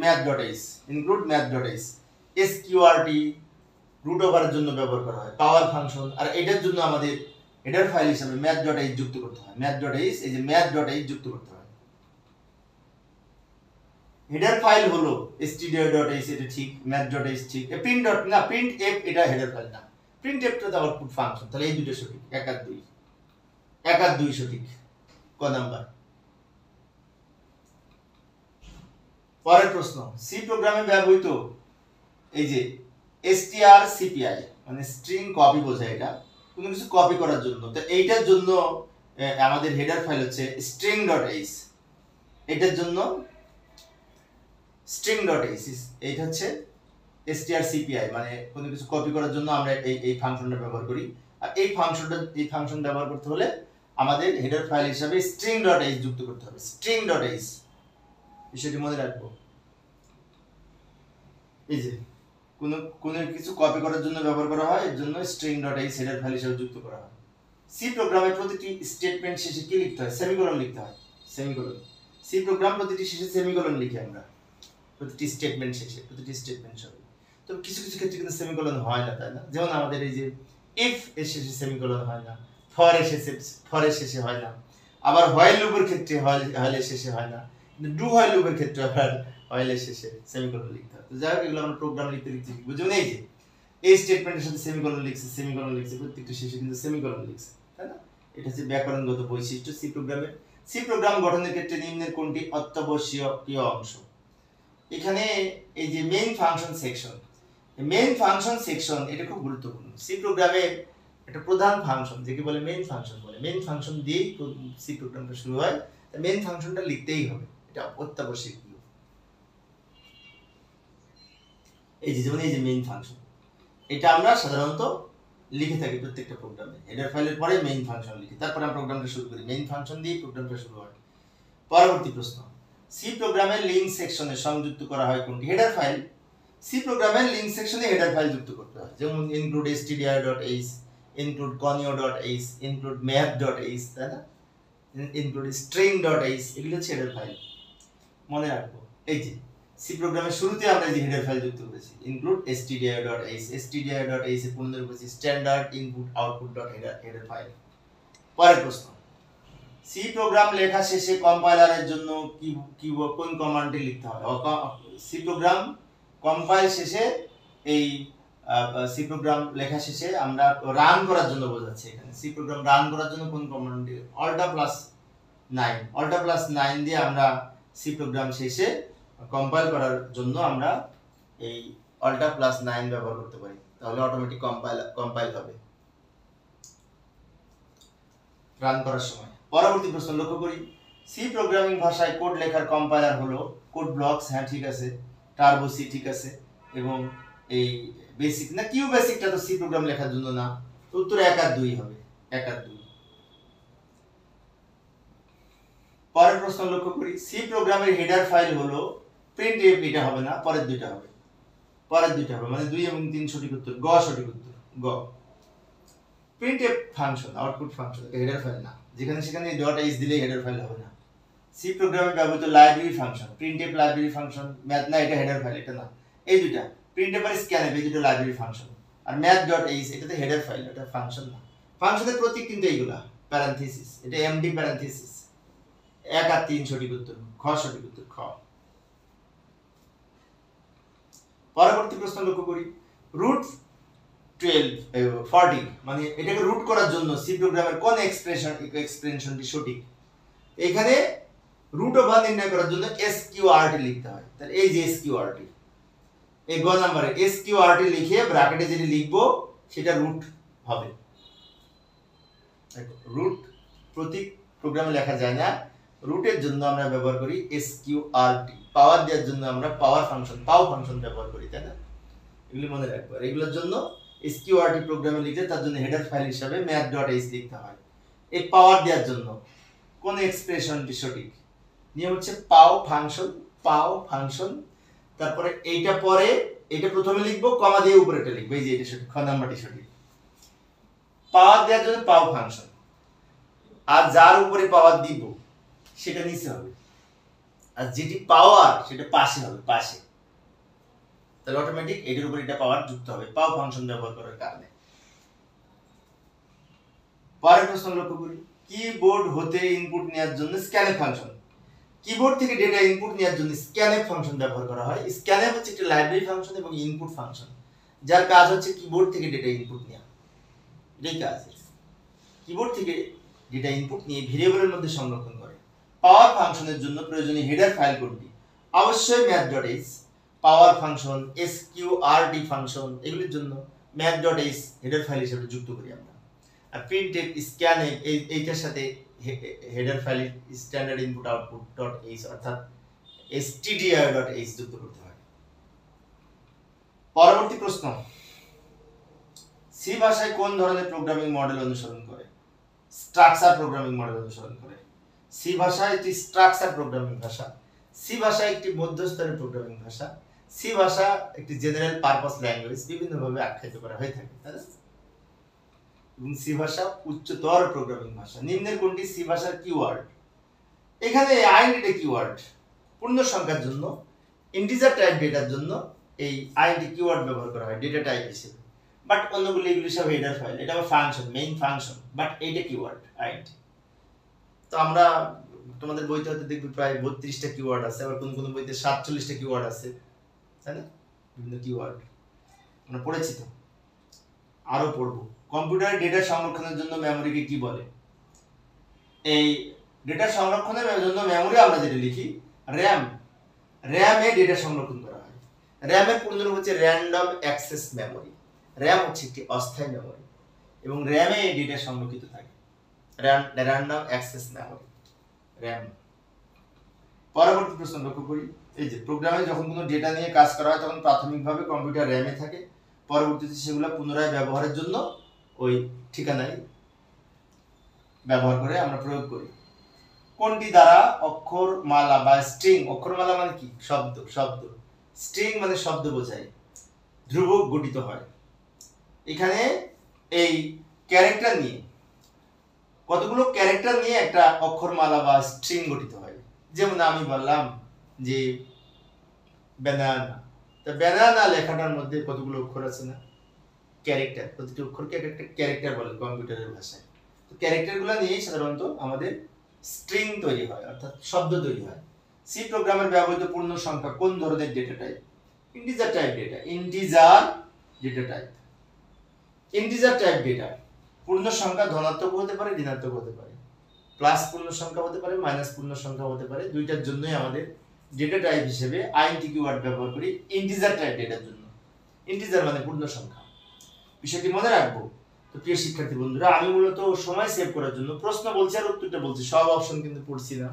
A: math.h, ইনক্লুড math.h, এসকিউআরটি রুট ওভারের জন্য ব্যবহার করা হয়, পাওয়ার ফাংশন, আর এটার জন্য আমাদের হেডার ফাইল হিসেবে math.h যুক্ত করতে হয়। math.h, এই যে math.h যুক্ত করতে হয়। হেডার ফাইল হলো stdio.h, এটা ঠিক, math.h ঠিক, printf এটা হেডার ফাইল না, printf তো আউটপুট ফাংশন। তাহলে এই দুটো সঠিক, 1 আর 2 সঠিক, ক নাম্বার। পরের প্রশ্ন, সি প্রোগ্রামে ব্যবহৃত এই যে strcpy মানে স্ট্রিং কপি বোঝায়, এটা কোনো কিছু কপি করার জন্য। তো এইটার জন্য আমাদের হেডার ফাইল হচ্ছে string.h, এটার জন্য string.h, এইটা হচ্ছে strcpy মানে কোনো কিছু কপি করার জন্য আমরা এই ফাংশনটা ব্যবহার করি। আর এই ফাংশন ব্যবহার করতে হলে আমাদের হেডার ফাইল হিসাবে string.h যুক্ত করতে হবে। string.h বিষয়টি মনে রাখবো। এই যে কোনো কিছু কপি করার জন্য ব্যবহার করা হয়, এর জন্য string.h হেডার ফাইল হিসেবে যুক্ত করা হয়। সি প্রোগ্রামের প্রতিটি স্টেটমেন্ট শেষে কি লিখতে হয়? সেমিকোলন লিখতে হয়, সেমিকোলন। সি প্রোগ্রাম প্রতিটি শেষে সেমিকোলন লিখি আমরা, প্রতিটি স্টেটমেন্ট শেষে, প্রতিটি স্টেটমেন্ট সহ। তো কিছু কিছু ক্ষেত্রে কিন্তু সেমিকোলন হয় না, তাই না? যেমন আমাদের এই যে ইফ এর শেষে সেমিকোলন হয় না, ফর এর শেষে হয় না, আবার হোয়াইল লুপের ক্ষেত্রে হোয়াইল এর শেষে হয় না, কিন্তু ডু হোয়াইল লুপের ক্ষেত্রে আবার হোয়াইল এর শেষে সেমিকোলন লিখতে হয়। তো যাই হোক, এগুলো আমরা প্রোগ্রাম লিখতে বুঝুন। এই যে এই স্টেটমেন্টের সাথে সেমিকোলন লিখছে, প্রত্যেকটা শেষে কিন্তু সেমিকোলন লিখছে, তাই না? এটা হচ্ছে ব্যাকরণগত বৈশিষ্ট্য সি প্রোগ্রামের। সি প্রোগ্রাম গঠনের ক্ষেত্রে নিম্নের কোনটি অত্যাবশ্যকীয় অংশ? এখানে এই যে main function section, main function section এটা খুব গুরুত্বপূর্ণ। সি প্রোগ্রামের একটা প্রধান ফাংশন যেকে বলে মেইন ফাংশন বলে, মেইন ফাংশন দিয়েই সি প্রোগ্রামটা শুরু হয়। মেইন ফাংশনটা লিখতেই হবে, এটা অত্যাবশ্যকীয়। এই যে যেমন এই যে মেইন ফাংশন, এটা আমরা সাধারণত লিখে থাকি প্রত্যেকটা প্রোগ্রামে। হেডার ফাইলের পরে মেইন ফাংশন লিখি, তারপর আমরা প্রোগ্রামটা শুরু করি। মেইন ফাংশন দিয়ে প্রোগ্রামটা শুরু হয়। পরবর্তী প্রশ্ন, সি প্রোগ্রামের লিঙ্ক সেকশনে সংযুক্ত করা হয় কোনটি? Header file. সি প্রোগ্রামের লিঙ্ক সেকশনে হেডার ফাইল যুক্ত করতে হয়, যেমন include stdio.h, include conio.h, include math.h, তাই না, include string.h, এগুলো হচ্ছে হেডার ফাইল। মনে রাখবো, এই যে সি প্রোগ্রামের শুরুতে আমরা যে হেডার ফাইল যুক্ত করেছি include stdio.h, stdio.h এর পূর্ণ রূপ হচ্ছে standard input output dot header file. পরের প্রশ্ন, সি প্রোগ্রাম লেখা শেষে কম্পাইলারের জন্য কোন কমান্ডটি লিখতে হবে? সি প্রোগ্রাম কম্পাইল শেষে, এই সি প্রোগ্রাম লেখা শেষে আমরা রান করার জন্য বোঝাচ্ছি এখানে। সি প্রোগ্রাম রান করার জন্য কোন কমান্ডটি? alt+9 দিয়ে আমরা সি প্রোগ্রাম শেষে কম্পাইল করার জন্য আমরা এই alt+9 ব্যবহার করতে পারি, তাহলে অটোমেটিক কম্পাইল হবে রান করার সময়। পরবর্তী প্রশ্ন লক্ষ্য করি, সি প্রোগ্রামিং ভাষায় কোড লেখার কম্পাইলার হলো কোড ব্লকস। হ্যাঁ ঠিক আছে, টার্বো সি ঠিক আছে, এবং এই বেসিক না, কিউ বেসিকটা তো সি প্রোগ্রাম লেখার জন্য না, উত্তর 1 আর 2 হবে, 1 আর 2। পরের প্রশ্ন লক্ষ্য করি, সি প্রোগ্রামের হেডার ফাইল হলো printf, এটা হবে না, পরের দুইটা হবে, মানে 2 এবং 3 সঠিক উত্তর, গ সঠিক উত্তর, গ। printf ফাংশন আউটপুট ফাংশন, এটা হেডার ফাইল না, যেখানে সেখানে .h দিলেই হেডার ফাইল হবে না। সি প্রোগ্রামে ব্যবহৃত library function, printf library function, math না, এটা হেডার ফাইল, এটা না। এই দুইটা printf আর scanf, এই দুটো লাইব্রেরি ফাংশন। আর math.h এটা তো হেডার ফাইল, এটা ফাংশন না। ফাংশনের প্রতীক কিন্তু এইগুলা, প্যারেনথেসিস, এটা এমডি প্যারেনথেসিস। 1 আর 3 সঠিক উত্তর, খ সঠিক উত্তর, খ। পরবর্তী প্রশ্ন লক্ষ্য করি, রুট 40 মানে এটাকে রুট করার জন্য সি প্রোগ্রামের কোন এক্সপ্রেশনটি সঠিক? এখানে রুট ওভার নির্ণয় করার জন্য এসকিউআরটি লিখতে হয়। তাহলে এই যে এসকিউআরটি, এই গ নম্বরে এসকিউআরটি লিখে ব্র্যাকেটে যেটা লিখবো সেটা রুট হবে। রুট প্রতীক প্রোগ্রামে লেখা যায় না, রুটের জন্য আমরা ব্যবহার করি এসকিউআরটি। পাওয়ার দেওয়ার জন্য আমরা পাওয়ার ফাংশন, পাও ফাংশন ব্যবহার করি, তাই না? এগুলি মনে রাখবো। আর এগুলোর জন্য এসকিউআরটি প্রোগ্রামে লিখতে তার জন্য হেডার ফাইল হিসাবে math.h লিখতে হয়। এই পাওয়ার দেওয়ার জন্য কোন এক্সপ্রেশনটি সঠিক? নিয়ম হচ্ছে পাও ফাংশন, তারপরে এইটা পরে, এটা প্রথমে লিখবো, কমা দিয়ে উপরে এটা লিখবো, এই যে এটা সঠিক, খ নাম্বারটি সঠিক। পাওয়ার দেওয়ার জন্য পাও ফাংশন, আর যার উপরে পাওয়ার দিব সেটা নিচে হবে, আর যেটি পাওয়ার সেটা পাশে হবে, পাশে। তাহলে অটোমেটিক এটার উপর এটা পাওয়ার যুক্ত হবে পাও ফাংশন ব্যবহার করার কারণে। পরের প্রশ্ন লক্ষ্য করি, কিবোর্ড হতে ইনপুট নেওয়ার জন্য স্ক্যানএফ ফাংশন। কিবোর্ড থেকে ডেটা ইনপুট নেওয়ার জন্য স্ক্যানএফ ফাংশন ব্যবহার করা হয়। স্ক্যানএফ হচ্ছে একটা লাইব্রেরি ফাংশন এবং ইনপুট ফাংশন, যার কাজ হচ্ছে কিবোর্ড থেকে ডেটা ইনপুট নেওয়া। এটাই কাজ। কিবোর্ড থেকে ডেটা ইনপুট নিয়ে ভেরিয়েবলের মধ্যে সংরক্ষণ করে। পাওয়ার ফাংশনের জন্য প্রয়োজনীয় হেডার ফাইল কোনটি? অবশ্যই math.h। পাওয়ার ফাংশন, এসকিউআরটি ফাংশন, এগুলির জন্য math.h হেডার ফাইল হিসেবে যুক্ত করি আমরা। আর printf, scanf এইটার সাথে header file standard input output dot H অর্থাৎ stdio.h যুক্ত করতে হয়। পরবর্তী প্রশ্ন, সি ভাষায় কোন ধরনের প্রোগ্রামিং মডেল অনুসরণ করে? স্ট্রাকচার প্রোগ্রামিং মডেল অনুসরণ করে। সি ভাষা একটি স্ট্রাকচার প্রোগ্রামিং ভাষা। সি ভাষা একটি মধ্যস্তরের প্রোগ্রামিং ভাষা। সি ভাষা একটি জেনারেল পারপাস ল্যাঙ্গুয়েজ, বিভিন্নভাবে আখ্যায়িত করা হয়ে থাকে, তাই না? এবং সি ভাষা উচ্চতর প্রোগ্রামিং ভাষা। নিম্নের কোনটি সি ভাষার কিওয়ার্ড? এখানে আইএনটি কিওয়ার্ড পূর্ণ সংখ্যার জন্য, ইন্টিজার টাইপ ডেটার জন্য এই আইএনটি কিওয়ার্ড ব্যবহার করা হয় ডেটা টাইপ হিসেবে। বাট অন্যগুলো এগুলি সব হেডার ফাইল, এটা ফাংশন, মেইন ফাংশন, বাট এইটা কিওয়ার্ড আইএনটি। তো আমরা তোমাদের বইতে হয়তো দেখবে প্রায় 32টা কিওয়ার্ড আছে, আবার কোন কোন বইতে 47টা কিওয়ার্ড আছে, তাই না? বিভিন্ন কিওয়ার্ড আমরা পড়েছি, তো আরো পড়বো। কম্পিউটারে ডেটা সংরক্ষণের জন্য মেমোরিকে কি বলে? এই ডেটা সংরক্ষণের জন্য মেমোরি আমরা যেটা লিখি র্যাম, র্যামে ডেটা সংরক্ষণ করা হয়। র্যামের পূর্ণরূপ হচ্ছে র্যান্ডম অ্যাক্সেস মেমোরি। র্যাম হচ্ছে একটি অস্থায়ী মেমোরি এবং র্যামে ডেটা সংরক্ষিত থাকে। Random access memory, RAM. পরবর্তী প্রশ্ন লক্ষ্য করি, এই যে প্রোগ্রামে যখন কোনো ডেটা নিয়ে কাজ করা হয় তখন প্রাথমিকভাবে কম্পিউটার র্যামে থাকে, পরবর্তীতে সেগুলো পুনরায় ব্যবহারের জন্য ওই ঠিকানায় ব্যবহার করে আমরা প্রয়োগ করি। কোনটি দ্বারা অক্ষরমালা বা স্ট্রিং, অক্ষরমালা মানে কি? শব্দ, শব্দ। স্ট্রিং মানে শব্দ বোঝায়, ধ্রুবক গঠিত হয়। এখানে এই ক্যারেক্টার নিয়ে, কতগুলো ক্যারেক্টার নিয়ে একটা অক্ষরমালা বা স্ট্রিং গঠিত হয়। যেমন আমি বললাম যে ব্যানানা, তা ব্যানানা লেখাটার মধ্যে কতগুলো অক্ষর আছে না? ক্যারেক্টার, প্রতিটি অক্ষরকে একটা ক্যারেক্টার বলে কম্পিউটারের ভাষায়। তো ক্যারেক্টারগুলো নিয়েই সাধারণত আমাদের স্ট্রিং তৈরি হয়, অর্থাৎ শব্দ তৈরি হয়। সি প্রোগ্রামের ব্যবহৃত পূর্ণ সংখ্যা কোন ধরনের data type? Integer type data, integer data type. Integer type data পূর্ণ সংখ্যা ধনাত্মক হতে পারে, ঋণাত্মক হতে পারে, প্লাস পূর্ণ সংখ্যা হতে পারে, মাইনাস পূর্ণ সংখ্যা হতে পারে। দুইটার জন্যই আমাদের ডেটা টাইপ হিসেবে INT কিওয়ার্ড ব্যবহার করি ইন্টিজার টাইপ ডেটার জন্য। ইন্টিজার মানে পূর্ণ সংখ্যা, বিষয়টি মনে রাখবো। তো প্রিয় শিক্ষার্থী বন্ধুরা, আমি মূলত সময় সেভ করার জন্য প্রশ্ন বলছি আর উত্তরটা বলছি, সব অপশন কিন্তু পড়ছি না,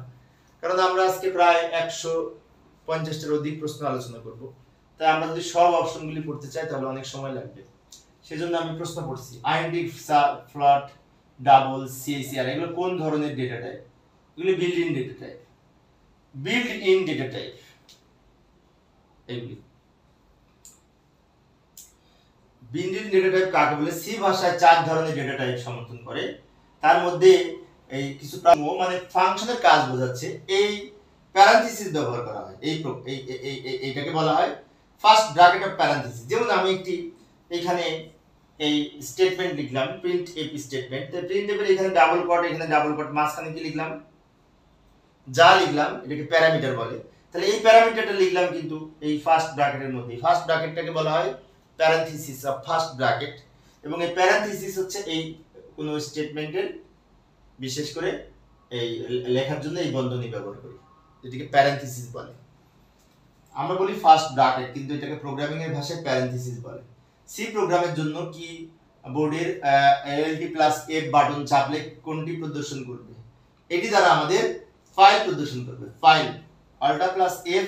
A: কারণ আমরা আজকে প্রায় 150টার অধিক প্রশ্ন আলোচনা করব। তাই আমরা যদি সব অপশনগুলি পড়তে চাই তাহলে অনেক সময় লাগবে, সেজন্য আমি প্রশ্ন পড়ছি। INT, ফ্লট, ডাবল, CACR এগুলো কোন ধরনের ডেটা টাইপ? এগুলো build in data type, build in data type. এগুলি বিল্ড ইন ডেটা টাইপ কাকে বলে? সি ভাষায় 4 ধরনের ডেটা টাইপ সমর্থন করে। তার মধ্যে এই কিছু মানে ফাংশনের কাজ বোঝাচ্ছে এই প্যারান্থেসিস ব্যবহার করা হয়। এইটাকে বলা হয় ফার্স্ট ব্র্যাকেট অফ প্যারান্থেসিস। যেমন আমি একটি এখানে এই স্টেটমেন্ট লিখলাম, প্রিন্ট এপি স্টেটমেন্ট। তো প্রিন্ট এপের এখানে ডাবল কোট, এখানে ডাবল কোট, মাঝখানে কি লিখলাম? যা লিখলাম এটাকে প্যারামিটার বলে। তাহলে এই প্যারামিটারটা লিখলাম কিন্তু এই ফার্স্ট ব্র্যাকেটের মধ্যে। ফার্স্ট ব্র্যাকেটটাকে বলা হয় প্যারান্থেসিস অফ ফার্স্ট ব্র্যাকেট। এবং এই প্যারান্থেসিস হচ্ছে এই কোন স্টেটমেন্টের বিশেষ করে এই লেখার জন্য এই বন্ধনী ব্যবহার করি, এটাকে প্যারান্থেসিস বলে। আমরা বলি ফার্স্ট ব্র্যাকেট, কিন্তু এটাকে প্রোগ্রামিং এর ভাষায় প্যারান্থেসিস বলে। সি প্রোগ্রামের জন্য কি বোর্ডের ALT+F বাটন চাপলে কোনটি প্রদর্শন করবে? এটি দ্বারা আমাদের ফাইল প্রদর্শন করবে। ফাইল, Alt+F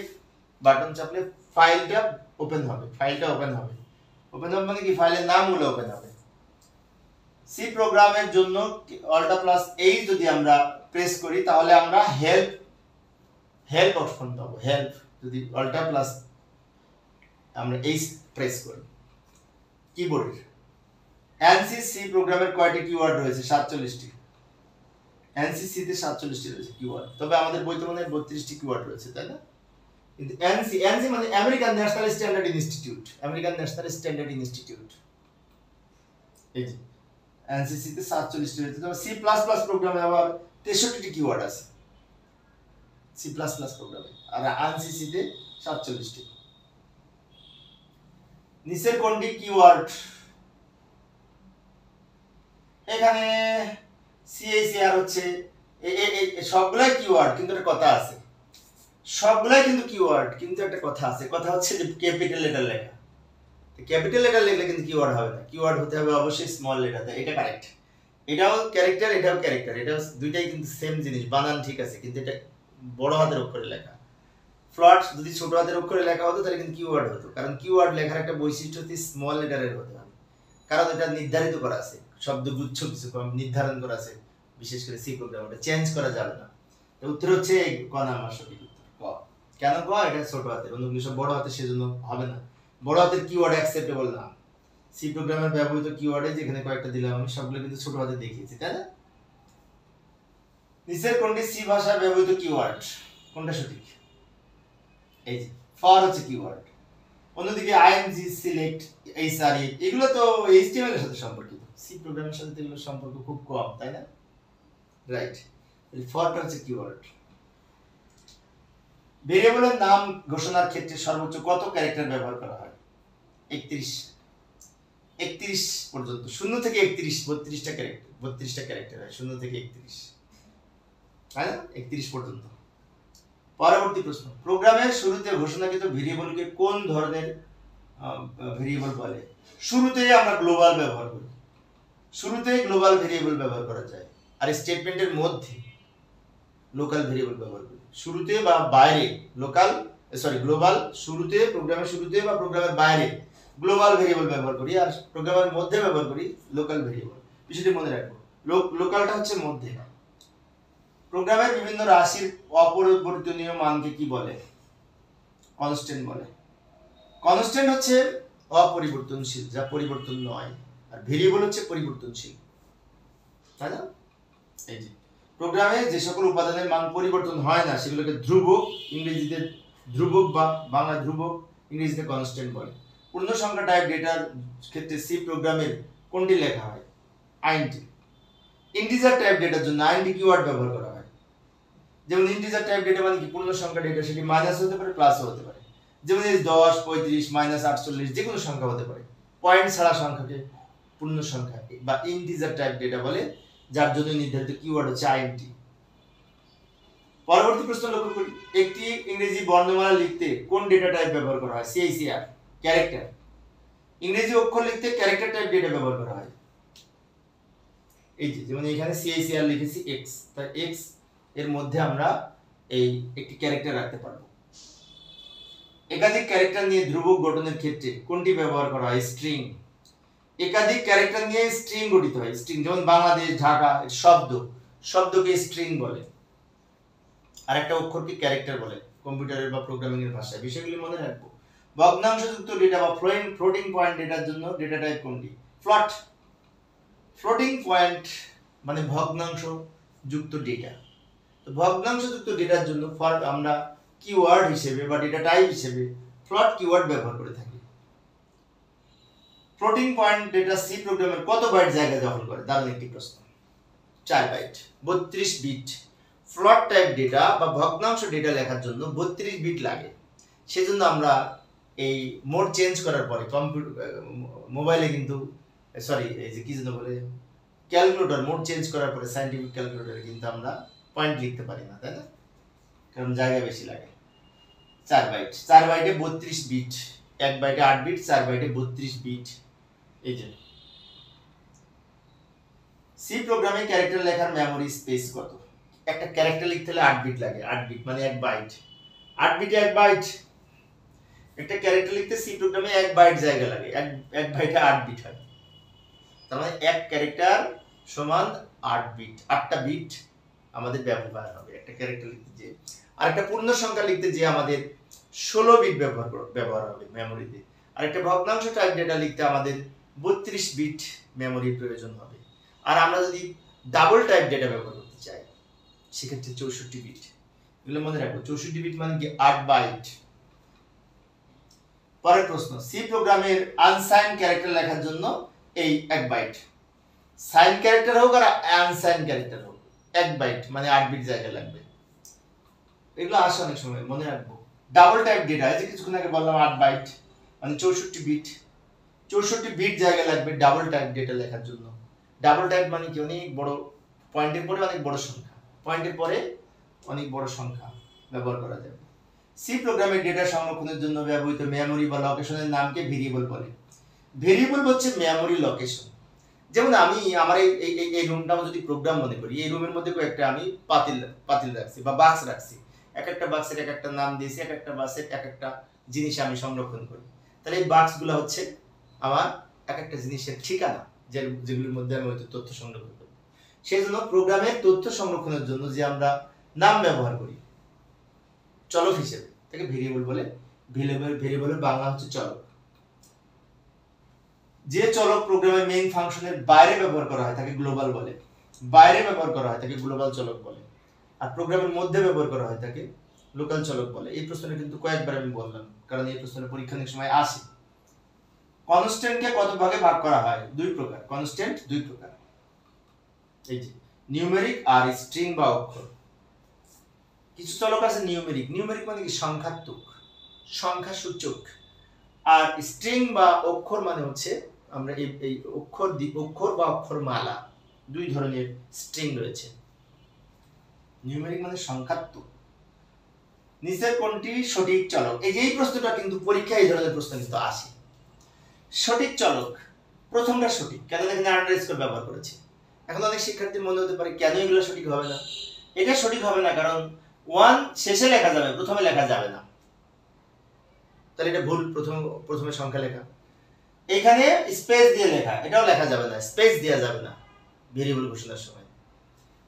A: বাটন চাপলে ফাইলটা ওপেন হবে, ফাইলটা ওপেন হবে। ওপেন হবে মানে কি? ফাইলের নামগুলো ওপেন হবে। সি প্রোগ্রামের জন্য Alt+H যদি আমরা প্রেস করি তাহলে আমরা হেল্প অপশন পাবো। হেল্প যদি Alt+ আমরা H প্রেস করি কিবোর্ডের। ANSYS সি প্রোগ্রামের কয়টি কিওয়ার্ড রয়েছে? 47টি। ANSYS তে 47টি রয়েছে কিওয়ার্ড, তবে আমাদের বইতে মনে হয় 32টি কিওয়ার্ড রয়েছে, তাই না? কিন্তু ANSYS মানে American national standard institute, American national standard institute. এই যে ANSYS তে 47টি রয়েছে, তবে C++ প্রোগ্রামে আবার 63টি কিওয়ার্ড আছে C++ প্রোগ্রামে, আর ANSYS তে 47টি। নিচের কোনটি কিওয়ার্ড? এখানে CACR হচ্ছে সবগুলাই কিওয়ার্ড, কিন্তু একটা কথা আছে, সবগুলাই কিন্তু কিওয়ার্ড, কিন্তু একটা কথা আছে। কথা হচ্ছে যে ক্যাপিটাল লেটার লেখা। ক্যাপিটাল লেটার লিখলে কিন্তু কিওয়ার্ড হবে না, কিওয়ার্ড হতে হবে অবশ্যই স্মল লেটার। এটা কারেক্ট, এটাও ক্যারেক্টার, এটাও ক্যারেক্টার, এটাও দুইটাই কিন্তু সেম জিনিস, বানান ঠিক আছে, কিন্তু এটা বড় হাতের অক্ষরে লেখা। ফ্লট যদি ছোট হাতের অক্ষরে লেখা হতো তাহলে কিন্তু কিওয়ার্ড হতো, কারণ কিওয়ার্ড লেখার একটা বৈশিষ্ট্য হচ্ছে স্মল লেটারের হতে হবে, কারণ এটা নির্ধারিত করা আছে, শব্দগুচ্ছ কিছু নির্ধারণ করা আছে, বিশেষ করে সি প্রোগ্রাম, ওটা চেঞ্জ করা যাবে না। তো উত্তর হচ্ছে ক নাম্বার সঠিক উত্তর, ক। কেন ক? এটা ছোট হাতের, অন্যগুলো সব বড় হাতের, সেজন্য হবে না। বড় হাতের কিওয়ার্ড অ্যাকসেপ্টেবল না। সি প্রোগ্রামের ব্যবহৃত কিওয়ার্ডে যেখানে কয়েকটা দিলাম আমি, সবগুলো কিন্তু ছোট হাতে দেখিয়েছি, তাই না? নিচের কোনটি সি ভাষায় ব্যবহৃত কিওয়ার্ড? কোনটা সঠিক? এই যে ফর হচ্ছে কিওয়ার্ড। অন্যদিকে ING, সিলেক্ট, HRF এগুলো তো HTML এর সাথে সম্পর্কিত, সি প্রোগ্রামের সাথে এগুলোর সম্পর্ক খুব কম, তাই না? রাইট, তাহলে ফরটা হচ্ছে কিওয়ার্ড। ভেরিয়েবলের নাম ঘোষণার ক্ষেত্রে সর্বোচ্চ কত ক্যারেক্টার ব্যবহার করা হয়? 31 পর্যন্ত, 0 থেকে 31, 32টা ক্যারেক্টার, 32টা ক্যারেক্টার হয় 0 থেকে 31, তাই না? 31 পর্যন্ত। পরবর্তী প্রশ্ন, প্রোগ্রামের শুরুতে ঘোষণাকৃত ভেরিয়েবলকে কোন ধরনের ভেরিয়েবল বলে? শুরুতেই আমরা গ্লোবাল ব্যবহার করি, শুরুতেই গ্লোবাল ভেরিয়েবল ব্যবহার করা যায়, আর স্টেটমেন্টের মধ্যে লোকাল ভেরিয়েবল ব্যবহার করি। শুরুতে বা বাইরে গ্লোবাল, শুরুতে প্রোগ্রামের শুরুতে বা প্রোগ্রামের বাইরে গ্লোবাল ভেরিয়েবল ব্যবহার করি, আর প্রোগ্রামের মধ্যে ব্যবহার করি লোকাল ভেরিয়েবল। বিষয়টি মনে রাখবো, লোকালটা হচ্ছে মধ্যে। প্রোগ্রামের বিভিন্ন রাশির অপরিবর্তনীয় মানকে কি বলে? কনস্ট্যান্ট বলে। কনস্ট্যান্ট হচ্ছে অপরিবর্তনশীল, যা পরিবর্তন নয়, আর ভেরিয়েবল হচ্ছে পরিবর্তনশীল, তাই না? এই যে প্রোগ্রামে যে সকল উপাদানের মান পরিবর্তন হয় না সেগুলোকে ধ্রুবক, ইংরেজিতে ধ্রুবক বা বাংলা ধ্রুবক, ইংরেজিতে কনস্ট্যান্ট বলে। পূর্ণ সংখ্যা টাইপ ডেটার ক্ষেত্রে সি প্রোগ্রামের কোনটি লেখা হয়? আইনটি। ইন্টিজার টাইপ ডেটার জন্য আইনটি কিওয়ার্ড ব্যবহার করা হয়। যেমন ইন্টিজার টাইপ ডেটা মানে কি? পূর্ণ সংখ্যা ডেটা, সেটি মাইনাস হতে পারে, প্লাসও হতে পারে। যেমন 10, 35, -48 যে কোনো সংখ্যা হতে পারে। পয়েন্ট ছাড়া সংখ্যাকে পূর্ণ সংখ্যা বা ইন্টিজার টাইপ ডেটা বলে, যার জন্য নির্ধারিত কিওয়ার্ড হচ্ছে আইএনটি। পরবর্তী প্রশ্ন লক্ষ্য করি, একটি ইংরেজি বর্ণমালা লিখতে কোন ডেটা টাইপ ব্যবহার করা হয়? সিআইসিআর, ক্যারেক্টার। ইংরেজি অক্ষর লিখতে ক্যারেক্টার টাইপ ডেটা ব্যবহার করা হয়। এই যে যেমন এখানে সিআইসিআর লিখেছি এক্স, তাই এক্স এর মধ্যে আমরা এই একটি ক্যারেক্টার রাখতে পারবো। একাধিক ক্যারেক্টার নিয়ে ধ্রুবক গঠনের ক্ষেত্রে কোনটি ব্যবহার করা হয়? স্ট্রিং। একাধিক ক্যারেক্টার নিয়ে স্ট্রিং গঠিত হয়। স্ট্রিং যেমন বাংলাদেশ, ঢাকা, শব্দকে স্ট্রিং বলে, আর একটা অক্ষরকে ক্যারেক্টার বলে কম্পিউটারের বা প্রোগ্রামিং এর ভাষায়। বিষয়গুলি মনে রাখবো। ভগ্নাংশযুক্ত ডেটা বা ফ্লোটিং পয়েন্ট ডেটার জন্য ডেটা টাইপ কোনটি? ফ্লট। ফ্লোটিং পয়েন্ট মানে ভগ্নাংশ যুক্ত ডেটা। তো ভগ্নাংশযুক্ত ডেটার জন্য আমরা কিওয়ার্ড হিসেবে বা ডেটা টাইপ হিসেবে ফ্লট কিওয়ার্ড ব্যবহার করে থাকি। ফ্লোটিং পয়েন্ট ডেটা সি প্রোগ্রামের কত বাইট জায়গা দখল করে? দারুণ একটি প্রশ্ন। 4 বাইট, 32 বিট। ফ্লট টাইপ ডেটা বা ভগ্নাংশ ডেটা লেখার জন্য 32 বিট লাগে। সেজন্য আমরা এই মোড চেঞ্জ করার পরে মোবাইলে কিন্তু এই যে কি যেন বলে ক্যালকুলেটর, মোড চেঞ্জ করার পরে সায়েন্টিফিক ক্যালকুলেটরে কিন্তু আমরা পয়েন্ট লিখতে পারি না, তাই না? কারণ জায়গা বেশি লাগে। 4 বাইট, 4 বাইটে 32 বিট, 1 বাইটে 8 বিট, 4 বাইটে 32 বিট। এই যে সি প্রোগ্রামে ক্যারেক্টার লেখার মেমোরি স্পেস কত? একটা ক্যারেক্টার লিখতে হলে 8 বিট লাগে। 8 বিট মানে 1 বাইট। 8 বিটে 1 বাইট। একটা ক্যারেক্টার লিখতে সি প্রোগ্রামে 1 বাইট জায়গা লাগে। 1 বাইটে 8 বিট হয়। তার মানে এক ক্যারেক্টার সমান 8 বিট। 8টা বিট আমাদের ব্যবহার হবে একটা ক্যারেক্টার লিখতে, যে আর একটা পূর্ণ সংখ্যা লিখতে যে আমাদের 16 বিট ব্যবহার হবে মেমোরিতে। আর একটা ভগ্নাংশ টাইপ ডেটা লিখতে আমাদের 32 বিট মেমোরির প্রয়োজন হবে। আর আমরা যদি ডাবল টাইপ ডেটা ব্যবহার করতে চাই সেক্ষেত্রে 64 বিট। এগুলো মনে রাখবো, 64 বিট মানে কি 8 বাইট। পরের প্রশ্ন, সি প্রোগ্রামের আনসাইন ক্যারেক্টার লেখার জন্য এই 1 বাইট। সাইন ক্যারেক্টার হোক আর আনসাইন ক্যারেক্টার হোক, 1 বাইট মানে 8 বিট জায়গা লাগবে। এগুলো আসে অনেক সময়, মনে রাখবো। ডাবল টাইপ ডেটা, এই যে কিছুক্ষণ আগে বললাম 8 বাইট মানে 64 বিট। 64 বিট জায়গা লাগবে ডাবল টাইপ ডেটা লেখার জন্য। ডাবল টাইপ মানে কি? অনেক বড়, পয়েন্টের পরে অনেক বড় সংখ্যা, পয়েন্টের পরে অনেক বড় সংখ্যা ব্যবহার করা যাবে। সি প্রোগ্রামের ডেটা সংরক্ষণের জন্য ব্যবহৃত মেমোরি বা লোকেশনের নামকে ভেরিয়েবল বলে। ভেরিয়েবল হচ্ছে মেমোরি লোকেশন। যেমন আমি আমার এই রুমটা যদি প্রোগ্রাম মনে করি, এই রুমের মধ্যে কয়েকটা আমি পাতিল রাখছি বা বাক্স রাখছি। এক একটা বাক্সের এক একটা নাম দিয়েছি, এক একটা বাক্সের এক একটা জিনিস আমি সংরক্ষণ করি। তাহলে এই বাক্সগুলো হচ্ছে আমার এক একটা জিনিসের ঠিকানা, যেগুলোর মধ্যে আমি হয়তো তথ্য সংরক্ষণ করি। সেই জন্য প্রোগ্রামের তথ্য সংরক্ষণের জন্য যে আমরা নাম ব্যবহার করি চলক হিসেবে, তাকে ভেরিয়েবল বলে। ভেরিয়েবলের বাংলা হচ্ছে চলক। যে চলক প্রোগ্রামের মেইন ফাংশনের বাইরে ব্যবহার করা হয় তাকে গ্লোবাল বলে। বাইরে ব্যবহার করা হয় তাকে গ্লোবাল চলক বলে। আর প্রোগ্রামের মধ্যে ব্যবহার করা হয় তাকে লোকাল চলক বলে। এই প্রশ্নটা কিন্তু কয়েকবার আমি বললাম, কারণ এই প্রশ্নের পরীক্ষা অনেক সময় আসে। কনস্ট্যান্টকে কত ভাগে ভাগ করা হয়? 2 প্রকার। কনস্ট্যান্ট 2 প্রকার, এই যে নিউমেরিক আর স্ট্রিং বা অক্ষর। কিছু চলক আছে নিউমেরিক। নিউমেরিক মানে কি? সংখ্যাত্মক, সংখ্যাসূচক। আর স্ট্রিং বা অক্ষর মানে হচ্ছে আমরা এই অক্ষর বা অক্ষরমালা, 2 ধরনের স্ট্রিং রয়েছে। নিউমেরিক মানে সংখ্যাত্মক, নিচের কোনটি সঠিক চলক? এই যে এই প্রশ্নটা কিন্তু পরীক্ষায় এই ধরনের প্রশ্ন কিন্তু আসে। সঠিক চলক প্রথমটা সঠিক, কেন এখানে আন্ডারস্কোর ব্যবহার করেছে। এখন অনেক শিক্ষার্থীর মনে হতে পারে কেন এগুলো সঠিক হবে না? এটা সঠিক হবে না কারণ 1 শেষে লেখা যাবে, প্রথমে লেখা যাবে না, তাহলে এটা ভুল। প্রথমে সংখ্যা লেখা, এখানে স্পেস দিয়ে লেখা, এটাও লেখা যাবে না, স্পেস দেওয়া যাবে না ভেরিয়েবল ঘোষণার সময়।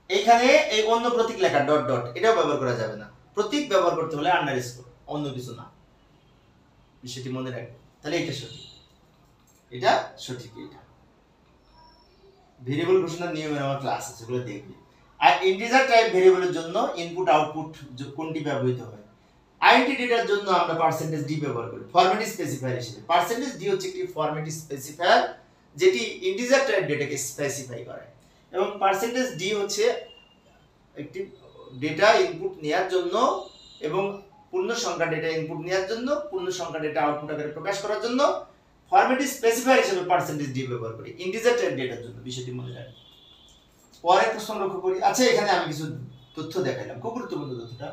A: এইখানে এই অন্য প্রতীক লেখা ডট ডট, এটাও ব্যবহার করা যাবে না। প্রতীক ব্যবহার করতে হলে আন্ডারস্কোর, অন্য কিছু না, বিষয়টি মনে রাখবে। তাহলে এটা সঠিক, এটা সঠিক। এটা ভেরিয়েবল ঘোষণার নিয়মের আমার ক্লাস আছে, সেগুলো দেখবে। আর ইন্টিজার টাইপ ভেরিয়েবলের জন্য ইনপুট আউটপুট কোনটি ব্যবহৃত হয়? আইএনটি ডেটার জন্য আমরা পার্সেন্টেজ ডি ব্যবহার করি ফরম্যাট স্পেসিফায়ার হিসেবে। পার্সেন্টেজ ডি হচ্ছে একটি ফরম্যাট স্পেসিফায়ার যেটি ইন্টিজার টাইপ ডেটাকে স্পেসিফাই করে, এবং পার্সেন্টেজ ডি হচ্ছে একটি ডেটা ইনপুট নেওয়ার জন্য এবং পূর্ণ সংখ্যা ডেটা ইনপুট নেওয়ার জন্য, পূর্ণ সংখ্যা ডেটা আউটপুট আকারে প্রকাশ করার জন্য ফরম্যাট স্পেসিফায়ার হিসেবে পার্সেন্টেজ ডি ব্যবহার করি ইন্টিজার টাইপ ডেটার জন্য। বিষয়টি মনে রাখবেন। পরের প্রশ্ন লক্ষ্য করি। আচ্ছা, এখানে আমি কিছু তথ্য দেখাইলাম, খুব গুরুত্বপূর্ণ তথ্যটা।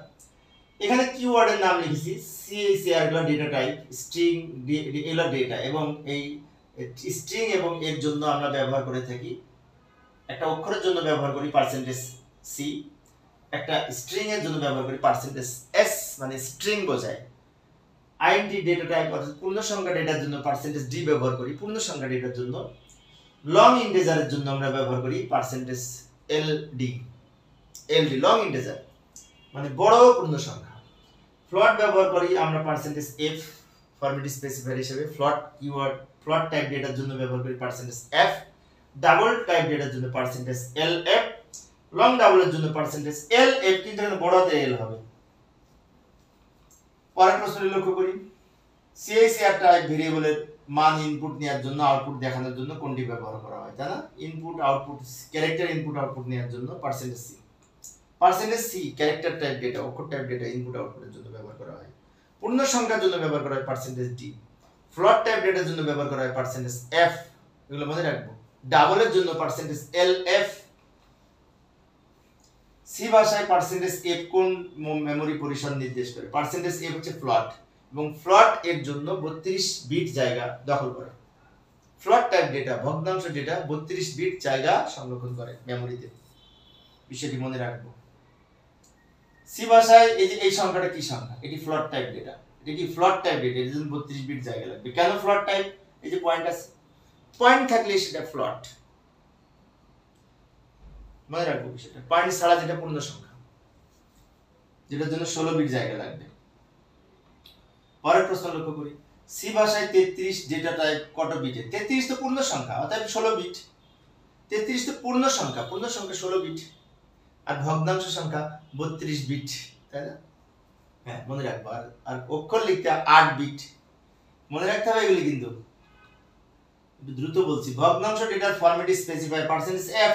A: এখানে কিওয়ার্ডের নাম লিখেছি, সিএসিআর এগুলো ডেটা টাইপ, স্ট্রিং এগুলো ডেটা, এবং এই স্ট্রিং এবং এর জন্য আমরা ব্যবহার করে থাকি, একটা অক্ষরের জন্য ব্যবহার করি পার্সেন্টেজ সি, একটা স্ট্রিং এর জন্য ব্যবহার করি পার্সেন্টেজ এস, মানে স্ট্রিং বোঝায়। আইএনটি ডেটা টাইপ অর্থাৎ পূর্ণ সংখ্যা ডেটার জন্য পার্সেন্টেজ ডি ব্যবহার করি পূর্ণ সংখ্যা ডেটার জন্য। লং ইন্টিজারের জন্য আমরা ব্যবহার করি পার্সেন্টেজ এলডি, লং ইন্টিজার মানে বড় পূর্ণ সংখ্যা। ফ্লট ব্যবহার করি আমরা পার্সেন্টেজ এফ ফরম্যাট স্পেসিফায়ার হিসেবে। ফ্লট কিওয়ার্ড ফ্লট টাইপ ডেটার জন্য ব্যবহার করি পার্সেন্টেজ এফ, ডাবল টাইপ ডেটার জন্য পার্সেন্টেজ এল এফ, লং ডাবলের জন্য পার্সেন্টেজ এল এফ, কিন্তু এখানে বড়তে এল হবে। পরের প্রশ্নটি লক্ষ্য করি। সিএসিআর টাইপ ভেরিয়েবলের মান ইনপুট নেওয়ার জন্য, আউটপুট দেখানোর জন্য কোনটি ব্যবহার করা হয়? তাই না? Input output, character input output নেওয়ার জন্য percentage C. Percentage C character type data, অক্ষর টাইপ ডেটা ইনপুট আউটপুটের জন্য ব্যবহার করা হয়। পূর্ণ সংখ্যার জন্য ব্যবহার করা হয় পার্সেন্টেজ ডি। ফ্লট টাইপ ডেটার জন্য ব্যবহার করা হয় পার্সেন্টেজ এফ, এগুলো মনে রাখবো। ডাবলের জন্য পার্সেন্টেজ এল এফ। সি ভাষায় পার্সেন্টেজ এফ কোন মেমরি পরিসর নির্দেশ করে? পার্সেন্টেজ এফ হচ্ছে ফ্লট, এবং ফ্লট এর জন্য 32 বিট জায়গা দখল করে। ফ্লট টাইপ ডেটা ভগ্নাংশ ডেটা 32 বিট জায়গা সংরক্ষণ করে মেমরিতে, বিষয়টি মনে রাখবো। সি ভাষায় এই যে এই সংখ্যাটা কি সংখ্যা? এটি ফ্লট টাইপ ডেটা, এটা কি ফ্লট টাইপ ডেটা, এর জন্য 32 বিট জায়গা লাগবে। কেন ফ্লট টাইপ? এই যে পয়েন্ট আছে, পয়েন্ট থাকলে সেটা ফ্লট, মনে রাখবো বিষয়টা। পয়েন্ট ছাড়া যেটা পূর্ণ সংখ্যা, যেটার জন্য 16 বিট জায়গা লাগবে। পরের প্রশ্ন লক্ষ্য করি। সি ভাষায় 33 ডেটা টাইপ কত বিটে? 33 তো পূর্ণ সংখ্যা, অর্থাৎ 16 বিট। 33 তো পূর্ণ সংখ্যা 16 বিট, আর ভগ্নাংশ সংখ্যা 32 বিট, তাই না? হ্যাঁ, মনে রাখবো। আর অক্ষর লিখতে 8 বিট, মনে রাখতে হবে এগুলি, কিন্তু একটু দ্রুত বলছি। ভগ্নাংশ ডেটার ফরম্যাট স্পেসিফাই পার্সেন্টেজ এফ,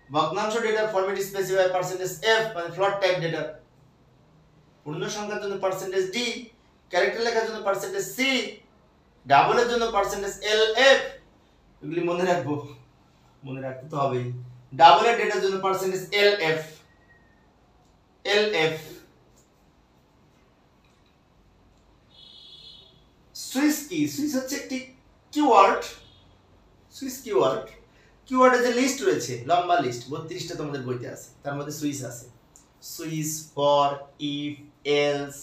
A: ভগ্নাংশ ডেটার ফরম্যাট স্পেসিফাই পার্সেন্টেজ এফ, মানে ফ্লট টাইপ ডেটা। পূর্ণ সংখ্যার জন্য পার্সেন্টেজ ডি, ক্যারেক্টার লেখার জন্য পার্সেন্টেজ সি, ডাবলের জন্য পার্সেন্টেজ এল এফ, এগুলি মনে রাখবো, মনে রাখতে তো হবেই। ডাবলের ডেটার জন্য পার্সেন্টেজ এল এফ, সুইচ কি? সুইচ হচ্ছে একটি কিওয়ার্ড। সুইচ কিওয়ার্ডের যে লিস্ট রয়েছে, লম্বা লিস্ট 32টা তোমাদের বইতে আছে, তার মধ্যে সুইচ আছে। Switch, for, if, else.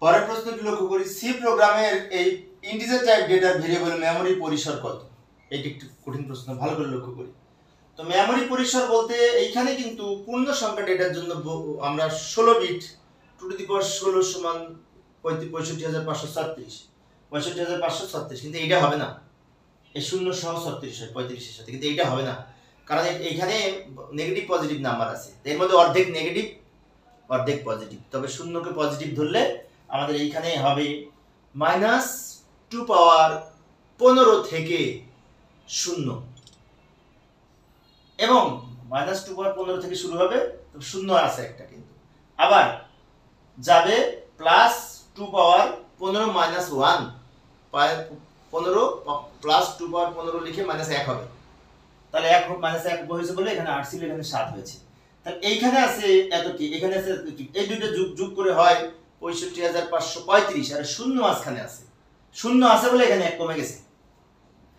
A: পরের প্রশ্নটি লক্ষ্য করি। সি প্রোগ্রামের এই ইন্টিজার টাইপ ডেটার ভেরিয়েবল মেমরি পরিসর কত? এটি একটু কঠিন প্রশ্ন, ভালো করে লক্ষ্য করি। তো মেমরি পরিসর বলতে এইখানে কিন্তু পূর্ণ সংখ্যা ডেটার জন্য আমরা 16 বিট, 2 টু দি পাওয়ার 16 সমান 65536, 65536, কিন্তু এটা হবে না। এই 0 সহ 36 হয় 35 এর সাথে, কিন্তু এইটা হবে না, কারণ এইখানে নেগেটিভ পজিটিভ নাম্বার আছে, এর মধ্যে অর্ধেক নেগেটিভ অর্ধেক পজিটিভ। তবে 0কে পজিটিভ ধরলে আমাদের এইখানে হবে -2 পাওয়ার 15 থেকে 0, এবং -2 পাওয়ার 15 থেকে শুরু হবে, তো 0 আছে একটা, কিন্তু আবার যাবে +2 পাওয়ার 15 -1, 15 +2 পাওয়ার 15 লিখে -1 হবে, তাহলে 1 -1 হয়েছে বলে এখানে 8 ছিল, এখানে 7 হয়েছে। তাহলে এইখানে আছে এত কি, এখানে আছে এত কি, এই দুইটা যোগ করে হয় ৬৫,৫৩৫ আর শূন্য মাঝখানে আছে, শূন্য আছে বলে এখানে এক কমে গেছে।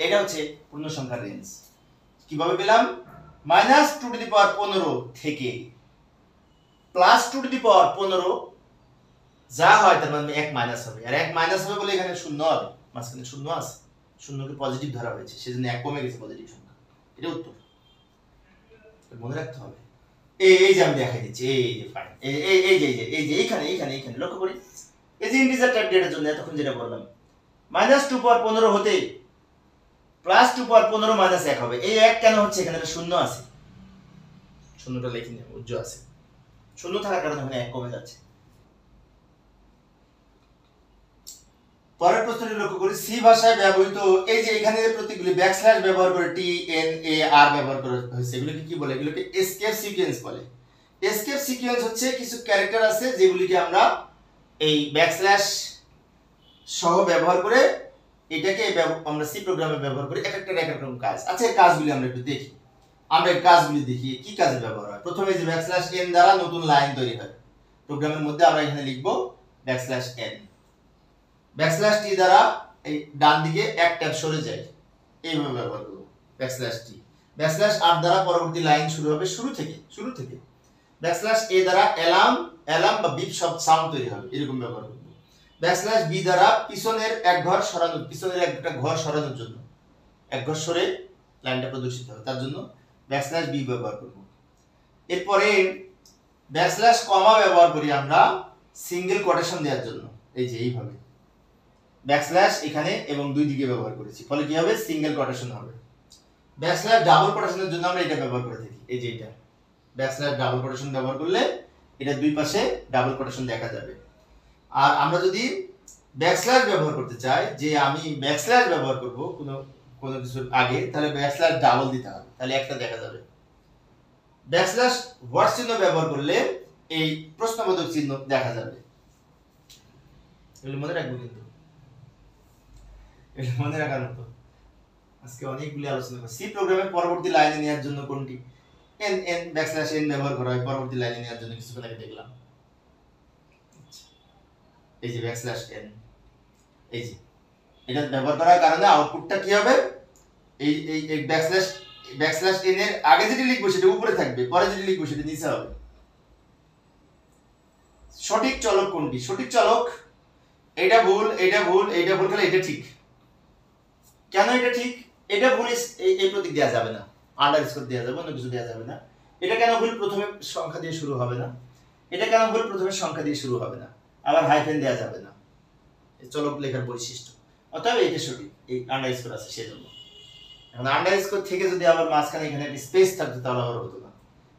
A: এটা হচ্ছে পূর্ণ সংখ্যার রেঞ্জ। কিভাবে পেলাম? -2^15 থেকে +2^15 যা হয় তার মানে 1 মাইনাস হবে, আর 1 মাইনাস হবে বলে এখানে শূন্য হবে, মাঝখানে শূন্য আছে, শূন্যকে পজিটিভ ধরা হয়েছে, সেজন্য 1 কমে গেছে পজিটিভ সংখ্যা। এটা উত্তর, মনে রাখতে হবে। এই যে আমি দেখাই দিচ্ছি, এই যে ফাইন, এই যে এইখানে লক্ষ্য করি, এই যে ইন্টিজার টাইপ ডেটার জন্য এতক্ষণ যেটা বললাম, -2^15 হতে +2^15 মাইনাস 1 হবে। এই 1 কেন হচ্ছে? এখানে একটা শূন্য আছে, শূন্যটা লিখে নিও, উজ্জ্ব আছে, শূন্য থাকার কারণে এখানে 1 কমে যাচ্ছে। পরের প্রশ্নটি লক্ষ্য করি, সি ভাষায় ব্যবহৃত এই যে এখানে যে প্রতীকগুলি ব্যাকস্ল্যাশ ব্যবহার করে টি এন এ আর ব্যবহার করা হয়েছে, এগুলোকে কি বলে? এগুলোকে এসকেপ সিকোয়েন্স বলে। এসকেপ সিকোয়েন্স হচ্ছে কিছু ক্যারেক্টার আছে যেগুলিকে আমরা এই ব্যাকস্ল্যাশ সহ ব্যবহার করে এটাকে আমরা সি প্রোগ্রামে ব্যবহার করি, এক একটা এক এক রকম কাজ। আচ্ছা, এই কাজগুলি আমরা একটু দেখি, আমরা এই কাজগুলি দেখি কি কাজে ব্যবহার হয়। প্রথমে যে ব্যাকস্ল্যাশ এন দ্বারা নতুন লাইন তৈরি হয় প্রোগ্রামের মধ্যে, আমরা এখানে লিখব ব্যাকস্ল্যাশ এন। ব্যাকস্ল্যাশ টি দ্বারা এই ডান দিকে এক ট্যাব সরে যায়, এইভাবে ব্যবহার করব ব্যাকস্ল্যাশ টি। ব্যাকস্ল্যাশ আর দ্বারা পরবর্তী লাইন শুরু হবে শুরু থেকে। ব্যাকস্ল্যাশ এ দ্বারা অ্যালার্ম বা বিপ সব সাউন্ড তৈরি হবে, এরকম ব্যবহার করব। ব্যাকস্ল্যাশ বি দ্বারা পিছনের এক ঘর সরানোর জন্য, এক ঘর সরে লাইনটা প্রদর্শিত হবে, তার জন্য ব্যাকস্ল্যাশ বি ব্যবহার করব। এরপরে ব্যাকস্ল্যাশ কমা ব্যবহার করি আমরা সিঙ্গেল কোটেশন দেওয়ার জন্য, এই যে এইভাবে ব্যাকস্ল্যাশ এখানে এবং দুই দিকে ব্যবহার করেছি, ফলে কি হবে? সিঙ্গেল কোটেশন হবে। ব্যাকস্ল্যাশ ডাবল কোটেশনের জন্য আমরা এটা ব্যবহার করে থাকি, এই যে এটা ব্যাকস্ল্যাশ ডাবল কোটেশন ব্যবহার করলে এটা দুই পাশে ডাবল কোটেশন দেখা যাবে। আর আমরা যদি ব্যাকস্ল্যাশ ব্যবহার করতে চাই, যে আমি ব্যাকস্ল্যাশ ব্যবহার করব কোনো কিছুর আগে, তাহলে ব্যাকস্ল্যাশ ডাবল দিতে হবে, তাহলে একটা দেখা যাবে। ব্যাকস্ল্যাশ হোয়াট চিহ্ন ব্যবহার করলে এই প্রশ্নবোধক চিহ্ন দেখা যাবে। এগুলো মনে রাখবো, কিন্তু এটা মনে রাখার মতো। আজকে অনেকগুলি আলোচনা করব। সি প্রোগ্রামের পরবর্তী লাইনে নেওয়ার জন্য কোনটি এন ব্যাকস্ল্যাশ এন ব্যবহার করা হয় পরবর্তী লাইনে নেওয়ার জন্য, কিছুক্ষণ আগে দেখলাম। এই যে ব্যাকস্ল্যাশ এন, এই যে এটা ব্যবহার করার কারণে আউটপুটটা কি হবে? এই এই ব্যাকস্ল্যাশ এন এর আগে যেটা লিখবো সেটা উপরে থাকবে, পরে যেটা লিখবো সেটা নিচে হবে। সঠিক চলক কোনটি? সঠিক চলক এটা ভুল, এটা ভুল, এটা ভুল, তাহলে এটা ঠিক। কেন এটা ঠিক? এটা ভুল, এই প্রতীক দেওয়া যাবে না, আন্ডারস্কোর দেওয়া যাবে, অন্য কিছু দেওয়া যাবে না। এটা কেন ভুল? প্রথমে সংখ্যা দিয়ে শুরু হবে না। এটা কেন ভুল? প্রথমে সংখ্যা দিয়ে শুরু হবে না। আবার হাইফেন দেওয়া যাবে না, এই চলক লেখার বৈশিষ্ট্য। অতএব এটা সঠিক, এই আন্ডারস্কোর আছে সেজন্য। এখন আন্ডারস্কোর থেকে যদি আবার মাঝখানে এখানে একটা স্পেস থাকতো তাহলে আবার হতো না।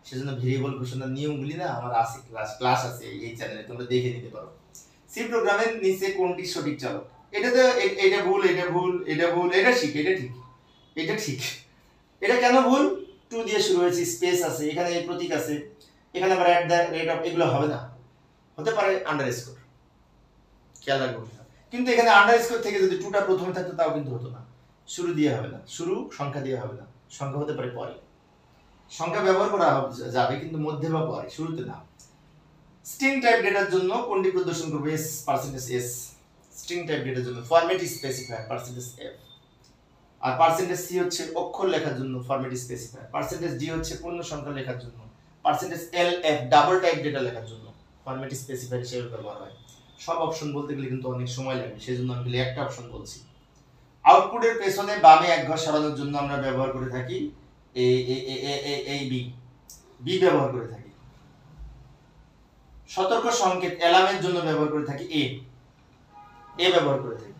A: সেজন্য ভেরিয়েবল ঘোষণার নিয়মগুলি না আমার আছে, ক্লাস আছে এই চ্যানেলে, তোমরা দেখে নিতে পারো। সি প্রোগ্রামের নিচে কোনটি সঠিক চলক? এটাতে এটা ভুল, এটা ভুল, এটা ভুল, এটা ঠিক, এটা ঠিক, এটা ঠিক। এটা কেন ভুল? টু দিয়ে শুরু হয়েছে, স্পেস আছে, এখানে এই প্রতীক আছে, এখানে আবার অ্যাট দ্য রেট অফ, এগুলো হবে না। হতে পারে আন্ডারস্কোর, খেয়াল রাখবো। কিন্তু এখানে আন্ডারস্কোর থেকে যদি টুটা প্রথমে থাকতো তাও কিন্তু হতো না, শুরু দিয়ে হবে না, শুরু সংখ্যা দিয়ে হবে না, সংখ্যা হতে পারে পরে। সংখ্যা ব্যবহার করা যাবে কিন্তু মধ্যে বা পরে, শুরুতে না। স্ট্রিং টাইপ ডেটার জন্য কোনটি প্রদর্শন করবে? S %s। স্ট্রিং টাইপ ডেটার জন্য ফরম্যাট স্পেসিফায়ার %f, আর %c হচ্ছে অক্ষর লেখার জন্য ফরম্যাট স্পেসিফায়ার, %d হচ্ছে পূর্ণ সংখ্যা লেখার জন্য, %lf ডাবল টাইপ ডেটা লেখার জন্য ফরম্যাট স্পেসিফায়ার হিসেবে ব্যবহার হয়। সব অপশন বলতে গেলে কিন্তু অনেক সময় লাগে, সেজন্য আমি খালি একটা অপশন বলছি। আউটপুটের পেছনে বামে এক ঘর সরানোর জন্য আমরা ব্যবহার করে থাকি এই বি ব্যবহার করে থাকি। সতর্ক সংকেত অ্যালার্মের জন্য ব্যবহার করে থাকি এ ব্যবহার করে থাকি।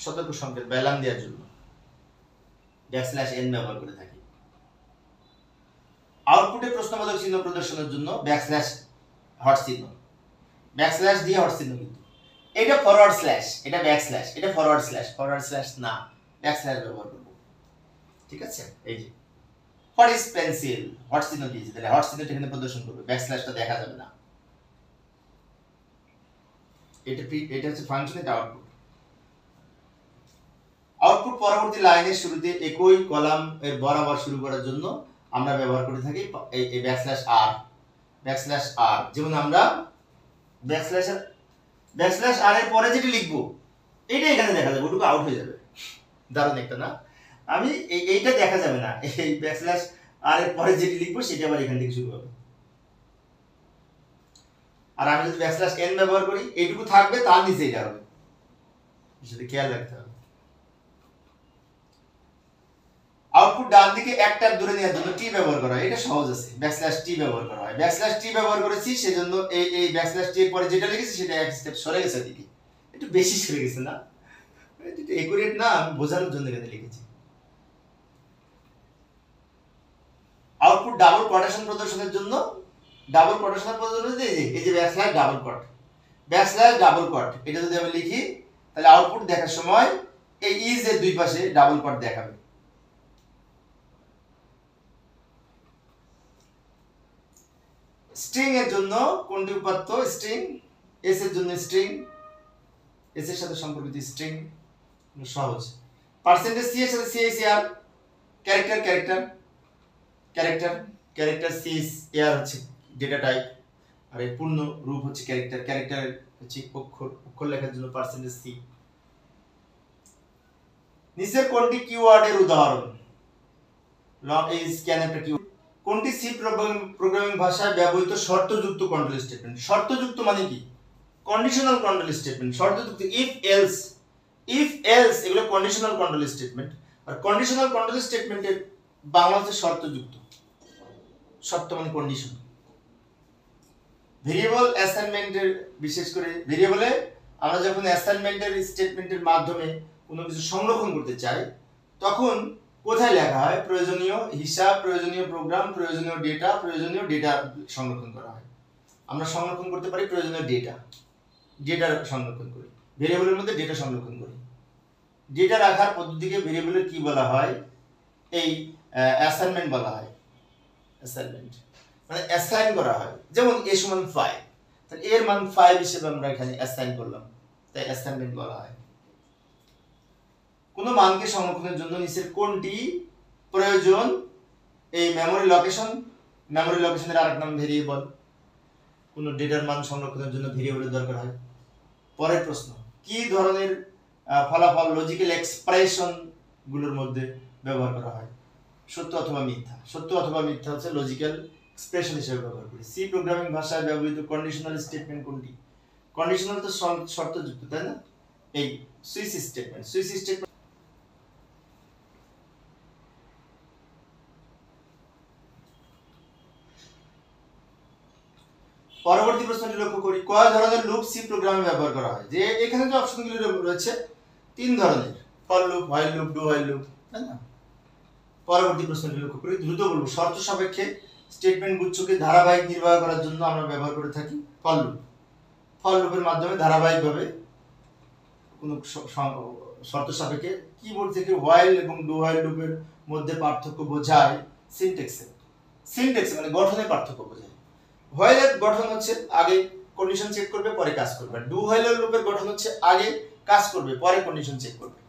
A: সতর্ক সংকেত বা অ্যালার্ম দেওয়ার জন্য \n ব্যবহার করে থাকি। আউটপুটে প্রশ্নবোধক চিহ্ন প্রদর্শনের জন্য হট চিহ্ন, ব্যাকস্ল্যাশ দিয়ে হট চিহ্ন, কিন্তু এটা ফরওয়ার্ড স্ল্যাশ, এটা ব্যাকস্ল্যাশ, এটা ফরওয়ার্ড স্ল্যাশ না, ব্যাকস্ল্যাশ ব্যবহার করব। ঠিক আছে? এই যে হোয়াট ইজ পেন্সিল, হট চিহ্ন দিয়েছি, তাহলে হট চিহ্নটা এখানে প্রদর্শন করবে, ব্যাকস্ল্যাশটা দেখা যাবে না। এটা হচ্ছে ফাংশন, এটা আউটপুট। আউটপুট পরবর্তী লাইনের শুরুতে একই কলাম এর বরাবর শুরু করার জন্য আমরা ব্যবহার করে থাকি এই \r, ব্যাকস্ল্যাশ আর, যেমন আমরা ব্যাকস্ল্যাশ আর এর পরে যেটা লিখবো এইটা এখানে দেখা যাবে, ওটুকু আউট হয়ে যাবে। দারুণ একটা না? আমি এইটা দেখা যাবে না, এই ব্যাকস্ল্যাশ আর এর পরে যেটা লিখবো সেটা আবার এখান থেকে শুরু হবে। আর আমি যদি ব্যাকস্ল্যাশ এন ব্যবহার করি এইটুকু থাকবে, তার নিচে এটা হবে, সেটা খেয়াল রাখতে হবে। আউটপুট ডান দিকে এক ট্যাব দূরে নেওয়ার জন্য টি ব্যবহার করা হয়, এটা সহজ আছে, ব্যাকস্ল্যাশ টি ব্যবহার করা হয়। ব্যাকস্ল্যাশ টি ব্যবহার করেছি সেজন্য এই ব্যাকস্ল্যাশ টি এর পরে যেটা লিখেছি সেটা এক স্টেপ সরে গেছে দিকে, একটু বেশি সরে গেছে না, এটা একুরেট না, আমি বোঝানোর জন্য এখানে লিখেছি। আউটপুট ডাবল কোটেশন প্রদর্শনের জন্য এই যে ব্যাকস্ল্যাশ ডাবল কোট, এটা যদি আমি লিখি তাহলে আউটপুট দেখার সময় এই ইজ এর দুই পাশে ডাবল কোট দেখাবে। স্ট্রিং এর জন্য কোনটি উপাত্ত? স্ট্রিং। এস এর জন্য স্ট্রিং, এস এর সাথে সম্পর্কিত স্ট্রিং, সহজ। পার্সেন্টেজ সি এর সাথে সিএসআর, ক্যারেক্টার সিএসআর হচ্ছে ডেটা টাইপ, আর এর পূর্ণ রূপ হচ্ছে ক্যারেক্টার হচ্ছে অক্ষর লেখার জন্য পার্সেন্টেজ সি। নিচের কোনটি কিওয়ার্ডের উদাহরণ? লং ইজ ক্যান একটা কিওয়ার্ড। কোনটি সি প্রোগ্রামিং ভাষায় ব্যবহৃত শর্তযুক্ত কন্ট্রোল স্টেটমেন্ট? শর্তযুক্ত মানে কি? Conditional control statement. শর্তযুক্ত ইফ এলস এগুলো কন্ডিশনাল কন্ট্রোল স্টেটমেন্ট, আর কন্ডিশনাল কন্ট্রোল স্টেটমেন্টের বাংলা হচ্ছে শর্তযুক্ত। শর্ত মানে কন্ডিশন। ভেরিয়েবল অ্যাসাইনমেন্টের, বিশেষ করে ভেরিয়েবলে আমরা যখন অ্যাসাইনমেন্টের স্টেটমেন্টের মাধ্যমে কোনো কিছু সংরক্ষণ করতে চাই তখন কোথায় লেখা হয়? প্রয়োজনীয় হিসাব, প্রয়োজনীয় প্রোগ্রাম, প্রয়োজনীয় ডেটা সংরক্ষণ করা হয়। আমরা সংরক্ষণ করতে পারি প্রয়োজনীয় ডেটা সংরক্ষণ করি, ভেরিয়েবলের মধ্যে ডেটা সংরক্ষণ করি। ডেটা রাখার পদ্ধতিকে ভেরিয়েবলের কি বলা হয়? এই অ্যাসাইনমেন্ট বলা হয়। অ্যাসাইনমেন্ট মানে অ্যাসাইন করা হয়। যেমন a সমান 5, তাহলে এর মান 5 হিসেবে আমরা এখানে অ্যাসাইন করলাম, তাই অ্যাসাইনমেন্ট বলা হয়। কোন মানকে সংরক্ষণের জন্য নিচের কোনটি প্রয়োজন? এই মেমরি লোকেশনের আরেক নাম ভেরিয়েবল। কোন ডেটার মান সংরক্ষণের জন্য ভেরিয়েবলের দরকার হয়। পরের প্রশ্ন, কি ধরনের ফলাফল লজিক্যাল এক্সপ্রেশন গুলোর মধ্যে ব্যবহার করা হয়? সত্য অথবা মিথ্যা। সত্য অথবা মিথ্যা হচ্ছে লজিক্যাল এক্সপ্রেশন হিসেবে ব্যবহার করি। সি প্রোগ্রামিং ভাষায় ব্যবহৃত কন্ডিশনাল স্টেটমেন্ট কোনটি? কন্ডিশনাল তো শর্তযুক্ত, তাই না? এই সুইচ স্টেটমেন্ট। পরবর্তী প্রশ্নটি লক্ষ্য করি, কয় ধরনের লুপ সি প্রোগ্রামে ব্যবহার করা হয়? যে এখানে যে অপশনগুলো রয়েছে 3 ধরনের, for loop, while loop, do while loop, তাই না? পরবর্তী প্রশ্নটি লক্ষ্য করি, দ্রুত বলবো। শর্ত সাপেক্ষে স্টেটমেন্ট গুচ্ছকে ধারাবাহিক নির্বাহ করার জন্য আমরা ব্যবহার করে থাকি ফর লুপ। ফর লুপের মাধ্যমে ধারাবাহিকভাবে কোনো শর্ত সাপেক্ষে কিবোর্ড থেকে হোয়াইল এবং ডু হোয়াইল লুপের মধ্যে পার্থক্য বোঝায় সিনট্যাক্সে মানে গঠনে পার্থক্য বোঝায়। হোয়াইলের গঠন হচ্ছে আগে কন্ডিশন চেক করবে পরে কাজ করবে, ডু হোয়াইলের লুপের গঠন হচ্ছে আগে কাজ করবে পরে কন্ডিশন চেক করবে।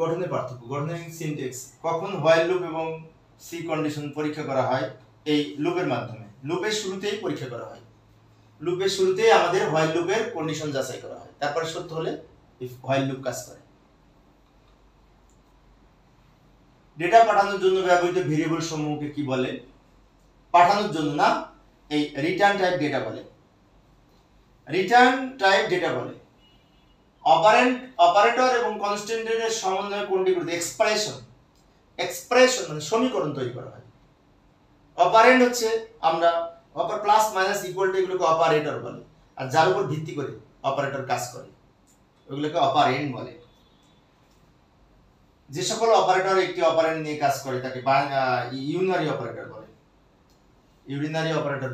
A: গঠনের পার্থক্য, গঠনের সিনট্যাক্স। কখন হোয়াইল লুপ এবং সি কন্ডিশন পরীক্ষা করা হয়? এই লুপের মাধ্যমে। লুপের শুরুতেই পরীক্ষা করা হয়। লুপের শুরুতেই আমাদের হোয়াইল লুপের কন্ডিশন যাচাই করা হয়, তারপরে সত্য হলে হোয়াইল লুপ কাজ করে। ডেটা পাঠানোর জন্য ব্যবহৃত ভেরিয়েবল সমূহকে কি বলে? পাঠানোর জন্য না, এই রিটার্ন টাইপ ডেটা বলে। অপারেটর এবং কনস্ট্যান্টের সমন্বয়ে কোনটি করতে? এক্সপ্রেশন মানে সমীকরণ তৈরি করা হয়। অপারেন্ড হচ্ছে আমরা প্লাস মাইনাস ইকুয়াল টু, এগুলোকে অপারেটর বলে, আর যার উপর ভিত্তি করে অপারেটর কাজ করে ওগুলোকে অপারেন্ড বলে। যে সকল অপারেটর একটি অপারেন্ড নিয়ে কাজ করে তাকে ইউনারি অপারেটর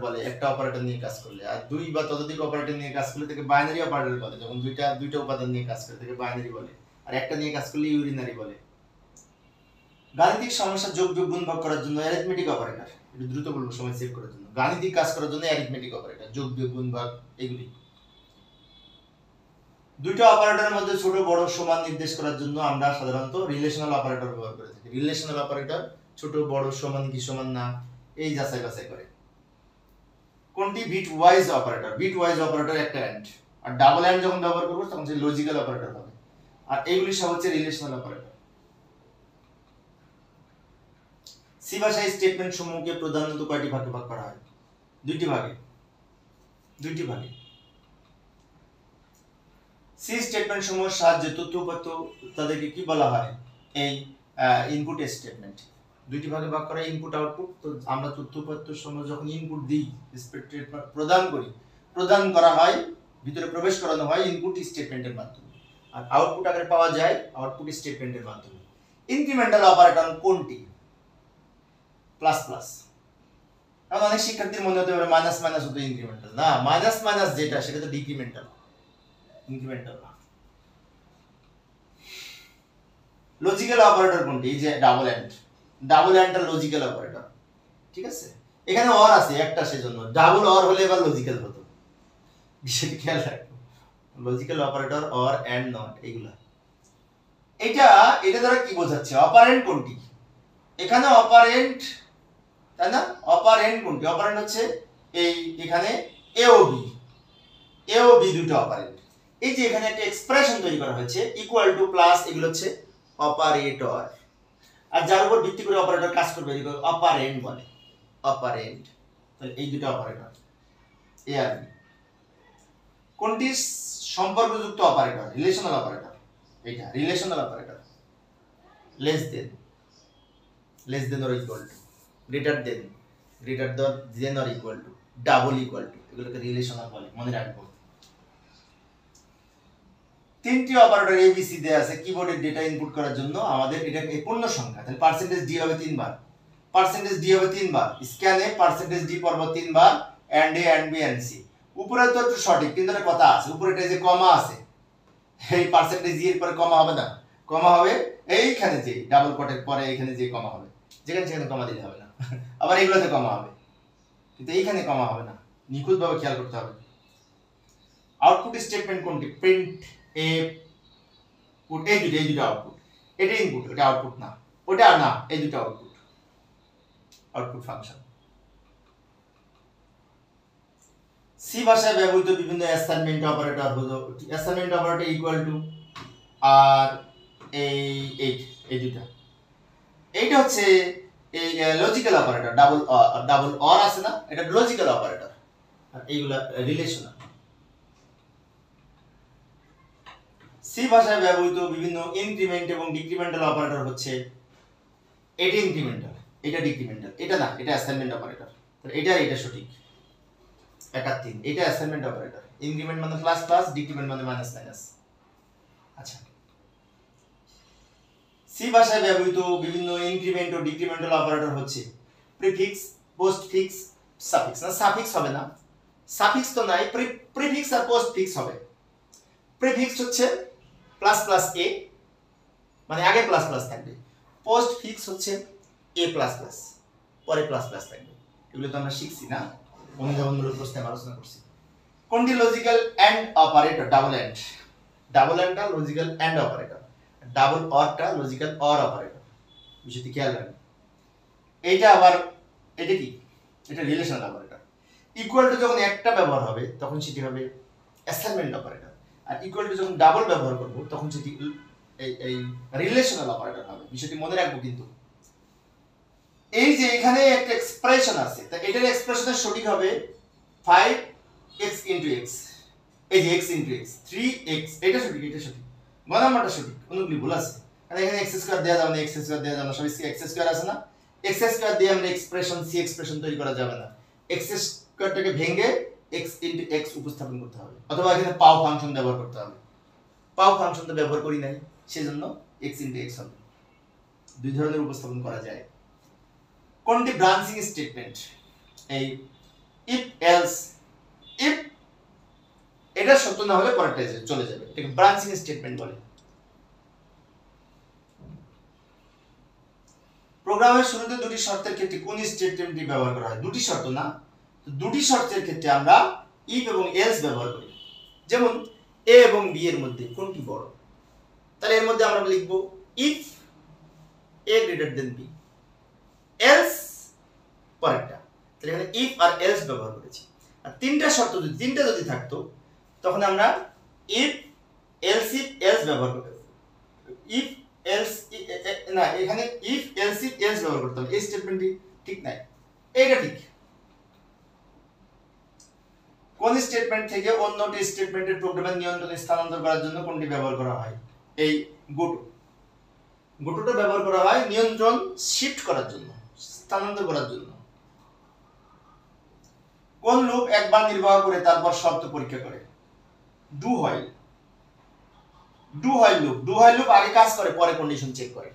A: বলে। একটা অপারেটর নিয়ে কাজ করলে, আর 2 বা ততোধিক অপারেটর নিয়ে কাজ করলে তাকে বাইনারি অপারেটর বলে। যখন দুইটা উপাদান নিয়ে কাজ করে তাকে বাইনারি বলে, আর একটা নিয়ে কাজ করলে ইউরিনারি বলে। গাণিতিক সমস্যা যোগ গুণ ভাগ করার জন্য অ্যারিথমেটিক অপারেটর, একটু দ্রুত বলবো সময় সেভ করার জন্য। গাণিতিক কাজ করার জন্য অ্যারিথমেটিক অপারেটর, যোগ গুণ ভাগ এগুলি। দুইটা অপারেটরের মধ্যে ছোট বড় সমান নির্দেশ করার জন্য আমরা সাধারণত রিলেশনাল অপারেটর ব্যবহার করে থাকি। রিলেশনাল অপারেটর ছোট বড় সমান কি সমান না এই যাচাই বাছাই করে। কোনটি bitwise operator? Bitwise operator একটা অ্যান্ড, আর ডাবল অ্যান্ড যখন ব্যবহার করব তখন সে লজিক্যাল অপারেটর হবে, আর এইগুলি সব হচ্ছে রিলেশনাল অপারেটর। সি ভাষায় স্টেটমেন্ট সমূহকে প্রধানত কয়টি ভাগে ভাগ করা হয়? দুইটি ভাগে। সি স্টেটমেন্ট সমূহের সাহায্যে তথ্য উপাত্ত তাদেরকে কি বলা হয়? এই ইনপুট স্টেটমেন্ট। দুইটি ভাগে ভাগ করা, ইনপুট আউটপুট। তো আমরা তথ্য উপাত্ত সমূহ যখন ইনপুট দিই, স্টেটমেন্ট প্রদান করি, প্রদান করা হয়, ভিতরে প্রবেশ করানো হয় ইনপুট স্টেটমেন্টের মাধ্যমে, আর আউটপুট আকারে পাওয়া যায় আউটপুট স্টেটমেন্টের মাধ্যমে। ইনক্রিমেন্টাল অপারেটর কোনটি? Plus plus. এখন অনেক শিক্ষার্থীর মনে হতে পারে মাইনাস মাইনাস হতো ইনক্রিমেন্টাল। না, মাইনাস মাইনাস যেটা সেটা তো ডিক্রিমেন্টাল, ইনক্রিমেন্টাল না। লজিক্যাল অপারেটর কোনটি? এই যে ডাবল অ্যান্ড, ডাবল অ্যান্ডটা লজিক্যাল অপারেটর, ঠিক আছে? এখানে অর আছে একটা, সেজন্য ডাবল অর হলে এবার লজিক্যাল হতো, বিষয়টি খেয়াল রাখো। Logical operator, or, and, not, এগুলা। এটা দ্বারা কি বোঝাচ্ছে? অপারেন্ট কোনটি? এখানে অপারেন্ট, তাই না? অপারেন্ট কোনটি? অপারেন্ট হচ্ছে এই এখানে এ ও বি দুটো অপারেন্ট। এই যে এখানে একটা এক্সপ্রেশন তৈরি করা হয়েছে ইকুয়াল টু প্লাস, এগুলো হচ্ছে অপারেটর, আর যার উপর ভিত্তি করে অপারেটর কাজ করবে এগুলো অপারেন্ট বলে। অপারেন্ট, তাহলে এই দুটো অপারেটর এ আর বি। কোনটি সম্পর্কযুক্ত অপারেটর? Relational operator. এটা relational operator. Less than or equal to, greater than or equal to, double equal to, এগুলোকে রিলেশনাল বলে, মনে রাখবো। তিনটি অপারেটর এবিসি দেয়া আছে কিবোর্ডের ডেটা ইনপুট করার জন্য। আমাদের এটা পূর্ণ সংখ্যা, তাহলে পার্সেন্টেজ ডি হবে 3 বার, স্ক্যানে পার্সেন্টেজ ডি পড়ব 3 বার, and A, and B, and C. উপরে তো একটু সঠিক, কিন্তু একটা কথা আছে, উপরেটা যে কমা আছে, এই পার্সেন্টেজ ডি এর পরে কমা হবে না, কমা হবে এইখানে, যে ডাবল কোটের পরে এইখানে যে কমা হবে, যেখানে সেখানে কমা দিলে হবে না। আবার এগুলোতে কমা হবে, কিন্তু এইখানে কমা হবে না, নিখুঁতভাবে খেয়াল করতে হবে। আউটপুট স্টেটমেন্ট কোনটি? প্রিন্ট এ পুট, এই দুটো আউটপুট। এটা ইনপুট, এটা আউটপুট না, ওটা না, এই দুটো আউটপুট ফাংশন। সি ভাষায় ব্যবহৃত বিভিন্ন অ্যাসাইনমেন্ট অপারেটর হলো, অ্যাসাইনমেন্ট অপারেটর ইকুয়াল টু আর এই দুটো। এইটা হচ্ছে এই লজিক্যাল অপারেটর, ডাবল অর আছে না, এটা লজিক্যাল অপারেটর, আর এইগুলা রিলেশনাল। সি ভাষায় ব্যবহৃত বিভিন্ন ইনক্রিমেন্ট এবং ডিক্রিমেন্টাল অপারেটর হচ্ছে, এটা ইনক্রিমেন্টাল, এটা ডিক্রিমেন্টাল, এটা না, এটা অ্যাসাইনমেন্ট অপারেটর। এটা সঠিক, 1 আর 3, এটা অ্যাসাইনমেন্ট অপারেটর। ইনক্রিমেন্ট মানে প্লাস প্লাস, ডিক্রিমেন্ট মানে মাইনাস মাইনাস। আচ্ছা, সি ভাষায় ব্যবহৃত বিভিন্ন ইনক্রিমেন্ট ও ডিক্রিমেন্টাল অপারেটর হচ্ছে প্রিফিক্স, পোস্টফিক্স, সাফিক্স। না, সাফিক্স হবে না, সাফিক্স তো নাই, প্রিফিক্স আর পোস্টফিক্স হবে। প্রিফিক্স হচ্ছে প্লাস প্লাস এ, মানে আগে প্লাস প্লাস থাকবে। পোস্টফিক্স হচ্ছে এ প্লাস প্লাস, পরে প্লাস প্লাস থাকবে। এগুলো তো আমরা শিখছি না, অনুধাবনমূলক প্রশ্নে আলোচনা করছি। কোনটি লজিক্যাল এন্ড অপারেটর? ডাবল এন্ডটা লজিক্যাল এন্ড অপারেটর, ডাবল অরটা লজিক্যাল অর অপারেটর, বিষয়টি খেয়াল রাখবেন। এইটা আবার, এটা কি? এটা রিলেশনাল অপারেটর। ইকুয়াল টু যখন একটা ব্যবহার হবে তখন সেটি হবে অ্যাসাইনমেন্ট অপারেটর, আর ইকুয়াল টু যখন ডাবল ব্যবহার করব তখন সেটি এই রিলেশনাল অপারেটর হবে, বিষয়টি মনে রাখবো। কিন্তু এই যে এখানে একটা এক্সপ্রেশন আছে, তা এটার এক্সপ্রেশনের সঠিক হবে 5x into x, এই যে x into x 3x, এটা সঠিক, এটা সঠিক, গণনাটা সঠিক, অনেকগুলি ভুল আছে। কারণ এখানে x স্কয়ার দেয়া যাবে না, x স্কয়ার দেয়া যাবে না, সব x স্কয়ার আছে না, x স্কয়ার দিয়ে আমরা এক্সপ্রেশন c এক্সপ্রেশন তৈরি করা যাবে না, x স্কয়ারটাকে ভেঙে x into x উপস্থাপন করতে হবে, অথবা এখানে পাও ফাংশন ব্যবহার করতে হবে। পাও ফাংশন তো ব্যবহার করি নাই, সেজন্য x into x হবে। দুই ধরনের উপস্থাপন করা যায়। কোনটি ব্রাঞ্চিং স্টেটমেন্ট? এই ইফ এলস, ইফ এটা সত্য না হলে পরেরটা চলে যাবে, এটাকে ব্রাঞ্চিং স্টেটমেন্ট বলে। প্রোগ্রামের শুরুতে দুটি শর্তের ক্ষেত্রে কোন স্টেটমেন্টটি ব্যবহার করা হয়? দুটি শর্ত না, দুটি শর্তের ক্ষেত্রে আমরা ইফ এবং এলস ব্যবহার করি। যেমন এ এবং বি এর মধ্যে কোনটি বড়? তাহলে এর মধ্যে আমরা লিখব if A greater then B, else পরেরটা। তাহলে এখানে ইফ আর এলস ব্যবহার করেছি। আর তিনটা যদি থাকতো তখন আমরা ইফ এলস ইফ এলস ব্যবহার করতাম। ইফ এলস না, এখানে ইফ এলস ইফ এলস ব্যবহার করতাম। এই স্টেটমেন্টটি ঠিক নাই, এইটা ঠিক। কোন স্টেটমেন্ট থেকে অন্যটি স্টেটমেন্টের প্রোগ্রামের নিয়ন্ত্রণ স্থানান্তর করার জন্য কোনটি ব্যবহার করা হয়? এই গোটোটা ব্যবহার করা হয় নিয়ন্ত্রণ শিফট করার জন্য, স্থানান্তর করার জন্য। কোন লুপ একবার নির্বাহ করে তারপর শর্ত পরীক্ষা করে? Do while loop. Do while loop আগে কাজ করে পরে কন্ডিশন চেক করে,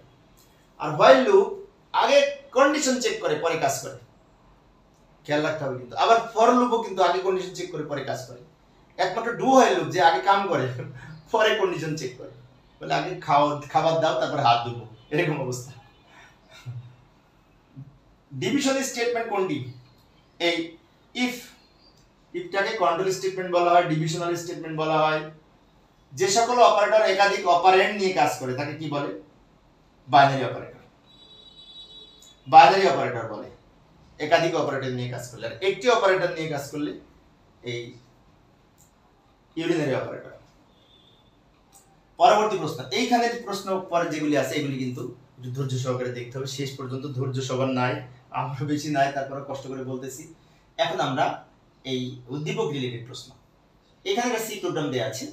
A: আর হোয়াইল লুপ আগে কন্ডিশন চেক করে পরে কাজ করে। খেয়াল রাখতে হবে কিন্তু। আবার ফর লুপও কিন্তু আগে কন্ডিশন চেক করে পরে কাজ করে। একমাত্র ডু হোয়াইল লুপ যে আগে কাম করে পরে কন্ডিশন চেক করে, বলে আগে খাবার দাও তারপর হাত ধুবো, এরকম অবস্থা। ডিভিশন স্টেটমেন্ট কোনটি? এই ইফটাকে কন্ট্রোল স্টেটমেন্ট বলা হয়, ডিভিশনাল স্টেটমেন্ট বলা হয়। যে সকল অপারেটর একাধিক অপারেন্ড নিয়ে কাজ করে তাকে কি বলে? Binary operator. বাইনারি অপারেটর বলে একাধিক অপারেটর নিয়ে কাজ করলে। আর একটি অপারেটর নিয়ে কাজ করলে এই ইউনিনারি অপারেটর। পরবর্তী প্রশ্ন, এইখানে প্রশ্ন পরে যেগুলি আছে এগুলি কিন্তু ধৈর্য সহকারে দেখতে হবে। শেষ পর্যন্ত ধৈর্য সবার নাই, আমারও বেশি নাই, তারপরে কষ্ট করে বলতেছি। এখন আমরা এই উদ্দীপক রিলেটেড প্রশ্ন। এখানে একটা সি প্রোগ্রাম দেয়া আছে,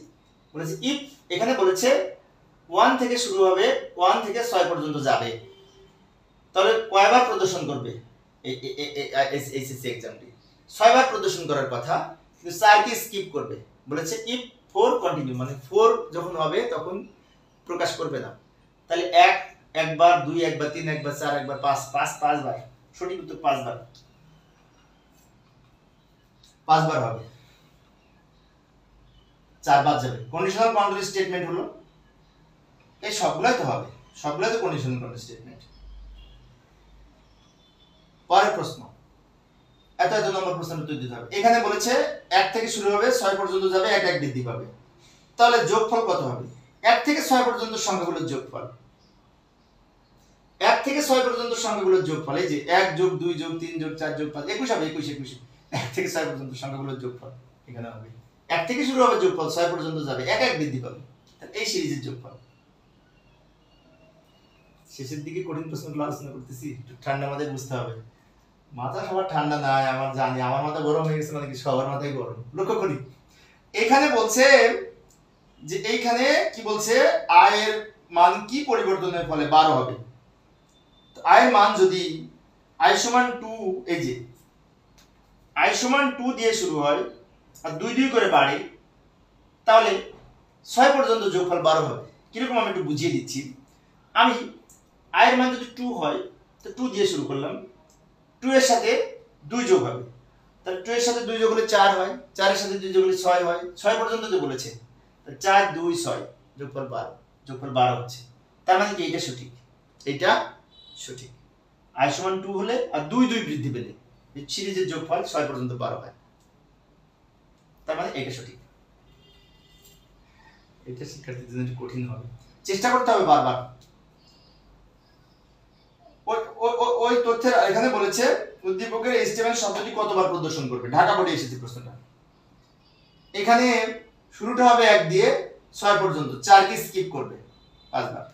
A: বলেছে ইফ, এখানে বলেছে 1 থেকে শুরু হবে, 1 থেকে 6 পর্যন্ত যাবে, তাহলে কয়বার প্রদর্শন করবে এই এইচএসসি এক্সামটি? 6 বার প্রদর্শন করার কথা, কিন্তু 4 কে স্কিপ করবে। বলেছে ইফ 4 কন্টিনিউ, মানে 4 যখন হবে তখন প্রকাশ করবে না। তাহলে 1 একবার, 2 একবার, 3 একবার, 4 একবার, 5 বার। সঠিক উত্তর 5 বার। 5 বার হবে, 4 বার যাবে। কন্ডিশনাল কন্ট্রোল স্টেটমেন্ট হলো এই সবগুলাই তো হবে, সবগুলাই তো কন্ডিশনাল কন্ট্রোল স্টেটমেন্ট। পরের প্রশ্ন, এত নম্বর প্রশ্নের উত্তর দিতে হবে। এখানে বলেছে 1 থেকে শুরু হবে, 6 পর্যন্ত যাবে, 1 1 বৃদ্ধি পাবে। তাহলে যোগফল কত হবে? 1 থেকে 6 পর্যন্ত সংখ্যাগুলোর যোগফল। 1 থেকে 6 পর্যন্ত সংখ্যাগুলোর যোগফল, এই যে 1 যোগ 2 যোগ 3 যোগ 4 যোগ 5, 21 হবে। 21 1 থেকে 6 পর্যন্ত সংখ্যাগুলোর যোগফল এখানে হবে। 1 থেকে শুরু হবে যোগফল, 6 পর্যন্ত যাবে, 1 1 বৃদ্ধি পাবে। এই সিরিজের যোগফল। শেষের দিকে কঠিন প্রশ্নগুলো আলোচনা করতেছি, একটু ঠান্ডা মাথায় বুঝতে হবে। মাথা সবার ঠান্ডা নাই, আমার জানি, আমার মাথা গরম হয়ে গেছে, মানে কি সবার মাথায় গরম। লক্ষ্য করি এখানে বলছে যে এইখানে কি বলছে, আয়ের মান কি পরিবর্তনের ফলে 12 হবে। তো আয়ের মান যদি আই সমান 2, এই যে আই সমান 2 দিয়ে শুরু হয় আর 2 2 করে বাড়ে, তাহলে 6 পর্যন্ত যোগফল 12 হবে। কিরকম আমি একটু বুঝিয়ে দিচ্ছি। আমি আয়ের মান যদি 2 হয়, তো 2 দিয়ে শুরু করলাম, 2 এর সাথে 2 যোগ হবে, তাহলে 2 এর সাথে 2 যোগ হলে 4 হয়, 4 এর সাথে 2 যোগ হলে 6 হয়, 6 পর্যন্ত তো বলেছে, 4 2 6 যোগফল 12, যোগফল 12 হচ্ছে। তার মানে কি এটা সঠিক, এটা সঠিক। আই সমান 2 হলে আর 2 2 বৃদ্ধি পেলে এই সিরিজের যোগফল 6 পর্যন্ত 12 হয়, তার মানে এটা সঠিক। এটা শিক্ষার্থীদের জন্য একটু কঠিন হবে, চেষ্টা করতে হবে বারবার। ওই তথ্যের এখানে বলেছে উদ্দীপকের এইচটিএমএল শব্দটি কতবার প্রদর্শন করবে। ঢাকা বোর্ডে এসেছে প্রশ্নটা। এখানে শুরুটা হবে 1 দিয়ে 6 পর্যন্ত, 4 কে স্কিপ করবে 5 বার।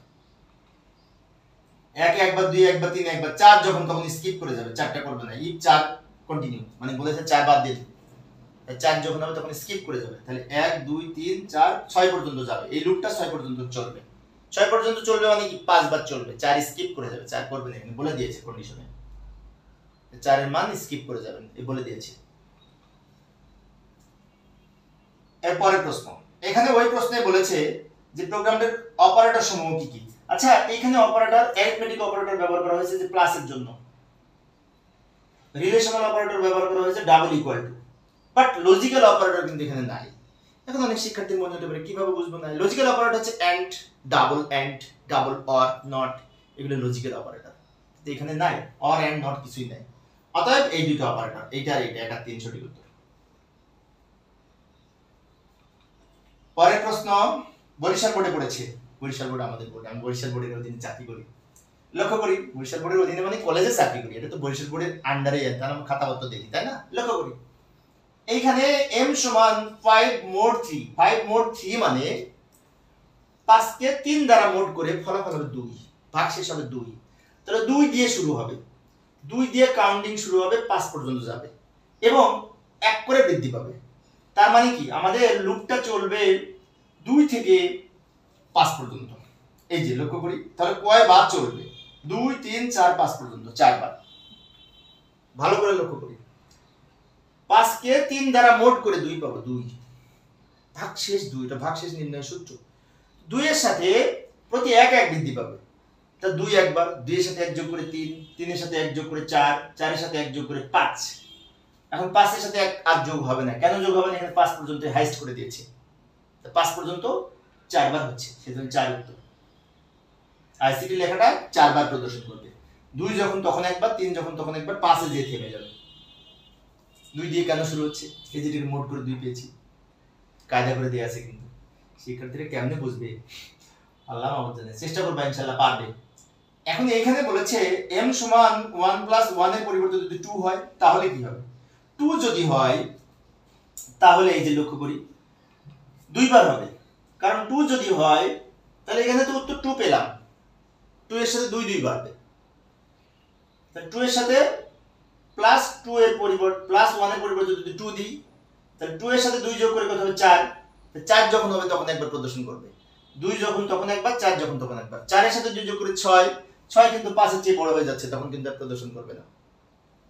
A: 1 একবার, 2 একবার, 3 একবার, 4 যখন তখন স্কিপ করে যাবে, 4টা করবে না। ইফ 4 কন্টিনিউ, মানে বলেছে 4 বাদ দিয়ে, 4 যখন হবে তখন স্কিপ করে যাবে। তাহলে 1 2 3 4 6 পর্যন্ত যাবে, এই লুপটা 6 পর্যন্ত চলবে। 6 পর্যন্ত চলবে মানে কি 5 বার চলবে, 4 স্কিপ করে যাবে, 4 করবে না, এখানে বলে দিয়েছে কন্ডিশনে 4 এর মান স্কিপ করে যাবেন, এই বলে দিয়েছে। এরপরের প্রশ্ন, এখানে ওই প্রশ্নে বলেছে যে প্রোগ্রামটির অপারেটর সমূহ কি কি। আচ্ছা, এখানে অপারেটর অ্যারিথমেটিক অপারেটর ব্যবহার করা হয়েছে যে প্লাসের জন্য, রিলেশনাল অপারেটর ব্যবহার করা হয়েছে double equal two, but logical operator কিন্তু এখানে নাই। এখন অনেক শিক্ষার্থীর মনে হতে পারে কিভাবে বুঝবো না। লজিক্যাল অপারেটর হচ্ছে এন্ড, ডাবল অর, নট, এগুলো লজিক্যাল অপারেটর, এখানে নাই। অর এন্ড নট কিছুই নাই, অতএব এই দুটো অপারেটর, এইটা আর এইটা, 1 আর 3 সঠিক উত্তর। পরের প্রশ্ন বরিশাল বোর্ডে পড়েছে, বরিশাল বোর্ড আমাদের বোর্ড, আমি বরিশাল বোর্ডের অধীনে চাকরি করি। লক্ষ্য করি বরিশাল বোর্ডের অধীনে মানে কলেজে চাকরি করি, এটা তো বরিশাল বোর্ডের আন্ডারে তার খাতাপত্র দেখি, তাই না? লক্ষ্য করি এইখানে m সমান 5 মোড 3, 5 মোড 3 মানে 5 কে 3 দ্বারা মোড করে ফলাফল হবে 2, ভাগশেষ হবে 2, তাহলে 2 দিয়ে শুরু হবে, 2 দিয়ে কাউন্টিং শুরু হবে, 5 পর্যন্ত যাবে এবং 1 করে বৃদ্ধি পাবে। তার মানে কি আমাদের লুপটা চলবে 2 থেকে 5 পর্যন্ত। এই যে লক্ষ্য করি তাহলে কয় বার চলবে, 2 3 4 5 পর্যন্ত 4 বার। ভালো করে লক্ষ্য করি 5 কে 3 দ্বারা মোড করে 2 পাবো, 2 ভাগশেষ 2, এটা ভাগশেষ নির্ণয় সূত্র। 2 এর সাথে প্রতি 1 1 বৃদ্ধি পাবে, তা 2 একবার, 2 এর সাথে 1 যোগ করে 3, 3 এর সাথে 1 যোগ করে 4, 4 এর সাথে 1 যোগ করে 5। এখন 5 এর সাথে 1 আর যোগ হবে না, কেন যোগ হবে না? এখানে 5 পর্যন্ত হাইস্ট করে দিয়েছে, তো 5 পর্যন্ত 4 বার হচ্ছে, সেজন্য 4 উত্তর। আইসিটি লেখাটা 4 বার প্রদর্শন করবে, 2 যখন তখন একবার, 3 যখন তখন একবার, 5 এ যেয়ে থেমে যাবে। 2 দিয়ে কেন শুরু হচ্ছে? এই যেটাকে মোড করে 2 পেয়েছি, কায়দা করে দেয়া আছে, কিন্তু শিক্ষার্থীরা কেমনে বুঝবে আল্লাহ মাহবুব জানে, চেষ্টা করবে ইনশাআল্লাহ পারবে। এখন এখানে বলেছে m সমান 1 প্লাস 1 এর পরিবর্তে যদি 2 হয় তাহলে কি হবে? 2 যদি হয় তাহলে এই যে লক্ষ্য করি 2 বার হবে, কারণ 2 যদি হয় তাহলে এখানে তো উত্তর 2 পেলাম, 2 এর সাথে 2 2 বাড়বে, তাহলে 2 এর সাথে প্লাস 2 এর পরিবর্তে প্লাস 1 এর পরিবর্তে যদি 2 দিই তাহলে 2 এর সাথে 2 যোগ করে কত হবে? 4। 4 যখন হবে তখন একবার প্রদর্শন করবে, 2 যখন তখন একবার, 4 যখন তখন একবার। 4 এর সাথে 2 যোগ করে 6, 6 কিন্তু 5 এর চেয়ে বড় হয়ে যাচ্ছে, তখন কিন্তু আর প্রদর্শন করবে না,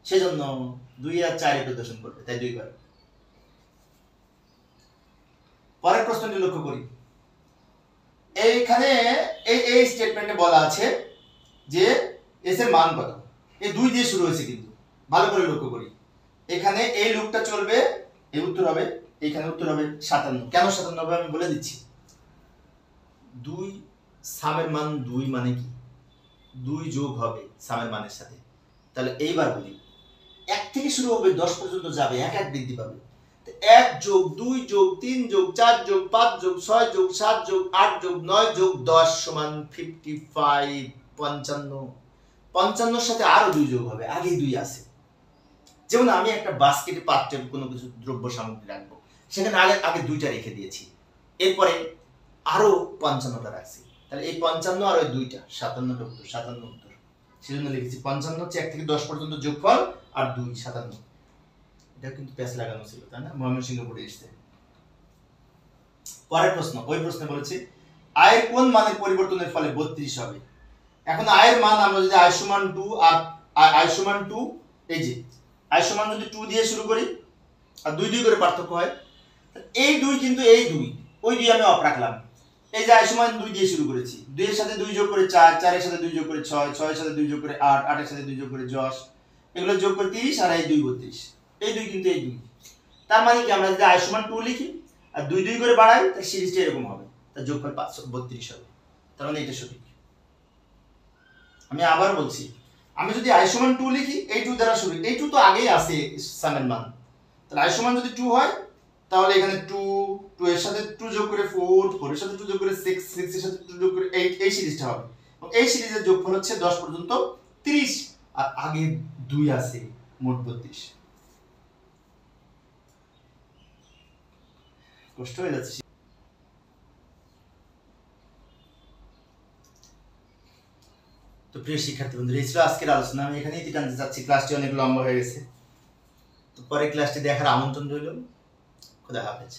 A: সেজন্য 2 আর 4 এ প্রদর্শন করবে, তাই 2 বার। পরের প্রশ্নটি লক্ষ্য করি, এইখানে এই স্টেটমেন্টে বলা আছে যে s এর মান কত, এই 2 দিয়ে শুরু হয়েছে, কিন্তু ভালো করে লক্ষ্য করি এখানে এই লুপটা চলবে, এই উত্তর হবে, এখানে উত্তর হবে 57। কেন 57 হবে আমি বলে দিচ্ছি। 2 সামের মান 2 মানে কি 2 যোগ হবে সামের মানের সাথে, তাহলে এইবার বলি 1 থেকে শুরু হবে 10 পর্যন্ত যাবে, 1 1 বৃদ্ধি পাবে, 1 যোগ 2 যোগ 3 যোগ 4 যোগ 5 যোগ 6 যোগ 7 যোগ 8 যোগ 9 যোগ 10 সমান 55, 55। 55 সাথে আরো 2 যোগ হবে, আগে 2 আছে। যেমন আমি একটা বাস্কেটে পাত্রে কোনো কিছু দ্রব্য সামগ্রী রাখবো, সেখানে আগে 2টা রেখে দিয়েছি, এরপরে আরো 55টা রাখছি, তাহলে এই 55 আর ওই 2টা 57টা উত্তর, 57 উত্তর। সেজন্য লিখেছি 55 হচ্ছে 1 থেকে 10 পর্যন্ত যোগফল, আর 2 57। এটা কিন্তু প্যাচ লাগানো ছিল, তাই না? ময়মনসিংহ বোর্ডে এসেছে। পরের প্রশ্ন, ওই প্রশ্নে বলেছে আয়ের কোন মানের পরিবর্তনের ফলে 32 হবে। এখন আয়ের মান আমরা যদি আয় সমান 2 আর আয় সমান 2, এই যে আয় সমান যদি 2 দিয়ে শুরু করি আর 2 2 করে পার্থক্য হয়, এই 2 কিন্তু এই 2, ওই 2 আমি অফ রাখলাম। এই যে আয় সমান 2 দিয়ে শুরু করেছি, 2 এর সাথে 2 যোগ করে 4, 4 এর সাথে 2 যোগ করে 6, 6 এর সাথে 2 যোগ করে 8, 8 এর সাথে 2 যোগ করে 10, এগুলো যোগ করে 30, আর এই 2 32, এই 2 কিন্তু এই 2। তার মানে কি আমরা যদি আয় সমান 2 লিখি আর 2 2 করে বাড়াই তাহলে সিরিজটা এরকম হবে, তার যোগফল 32 হবে। তার মানে এটা সঠিক। আমি আবার বলছি, আমি যদি আয় সমান 2 লিখি, এই 2 দ্বারা শুরু, এই 2 তো আগেই আছে সামের মান, তাহলে আয় সমান যদি 2 হয় তাহলে এখানে 2, 2 এর সাথে 2 যোগ করে 4, 4 এর সাথে 2 যোগ করে 6, 6 এর সাথে 2 যোগ করে 8, এই সিরিজটা হবে। এবং এই সিরিজের যোগফল হচ্ছে 10 পর্যন্ত 30, আর আগে 2 আছে, মোট 32। কষ্ট হয়ে যাচ্ছে। তো প্রিয় শিক্ষার্থী বন্ধুরা, এই ছিল আজকের আলোচনা। আমি এখানেই টানতে চাচ্ছি, ক্লাসটি অনেক লম্বা হয়ে গেছে। তো পরে ক্লাসটি দেখার আমন্ত্রণ রইল। খোদা হাফেজ।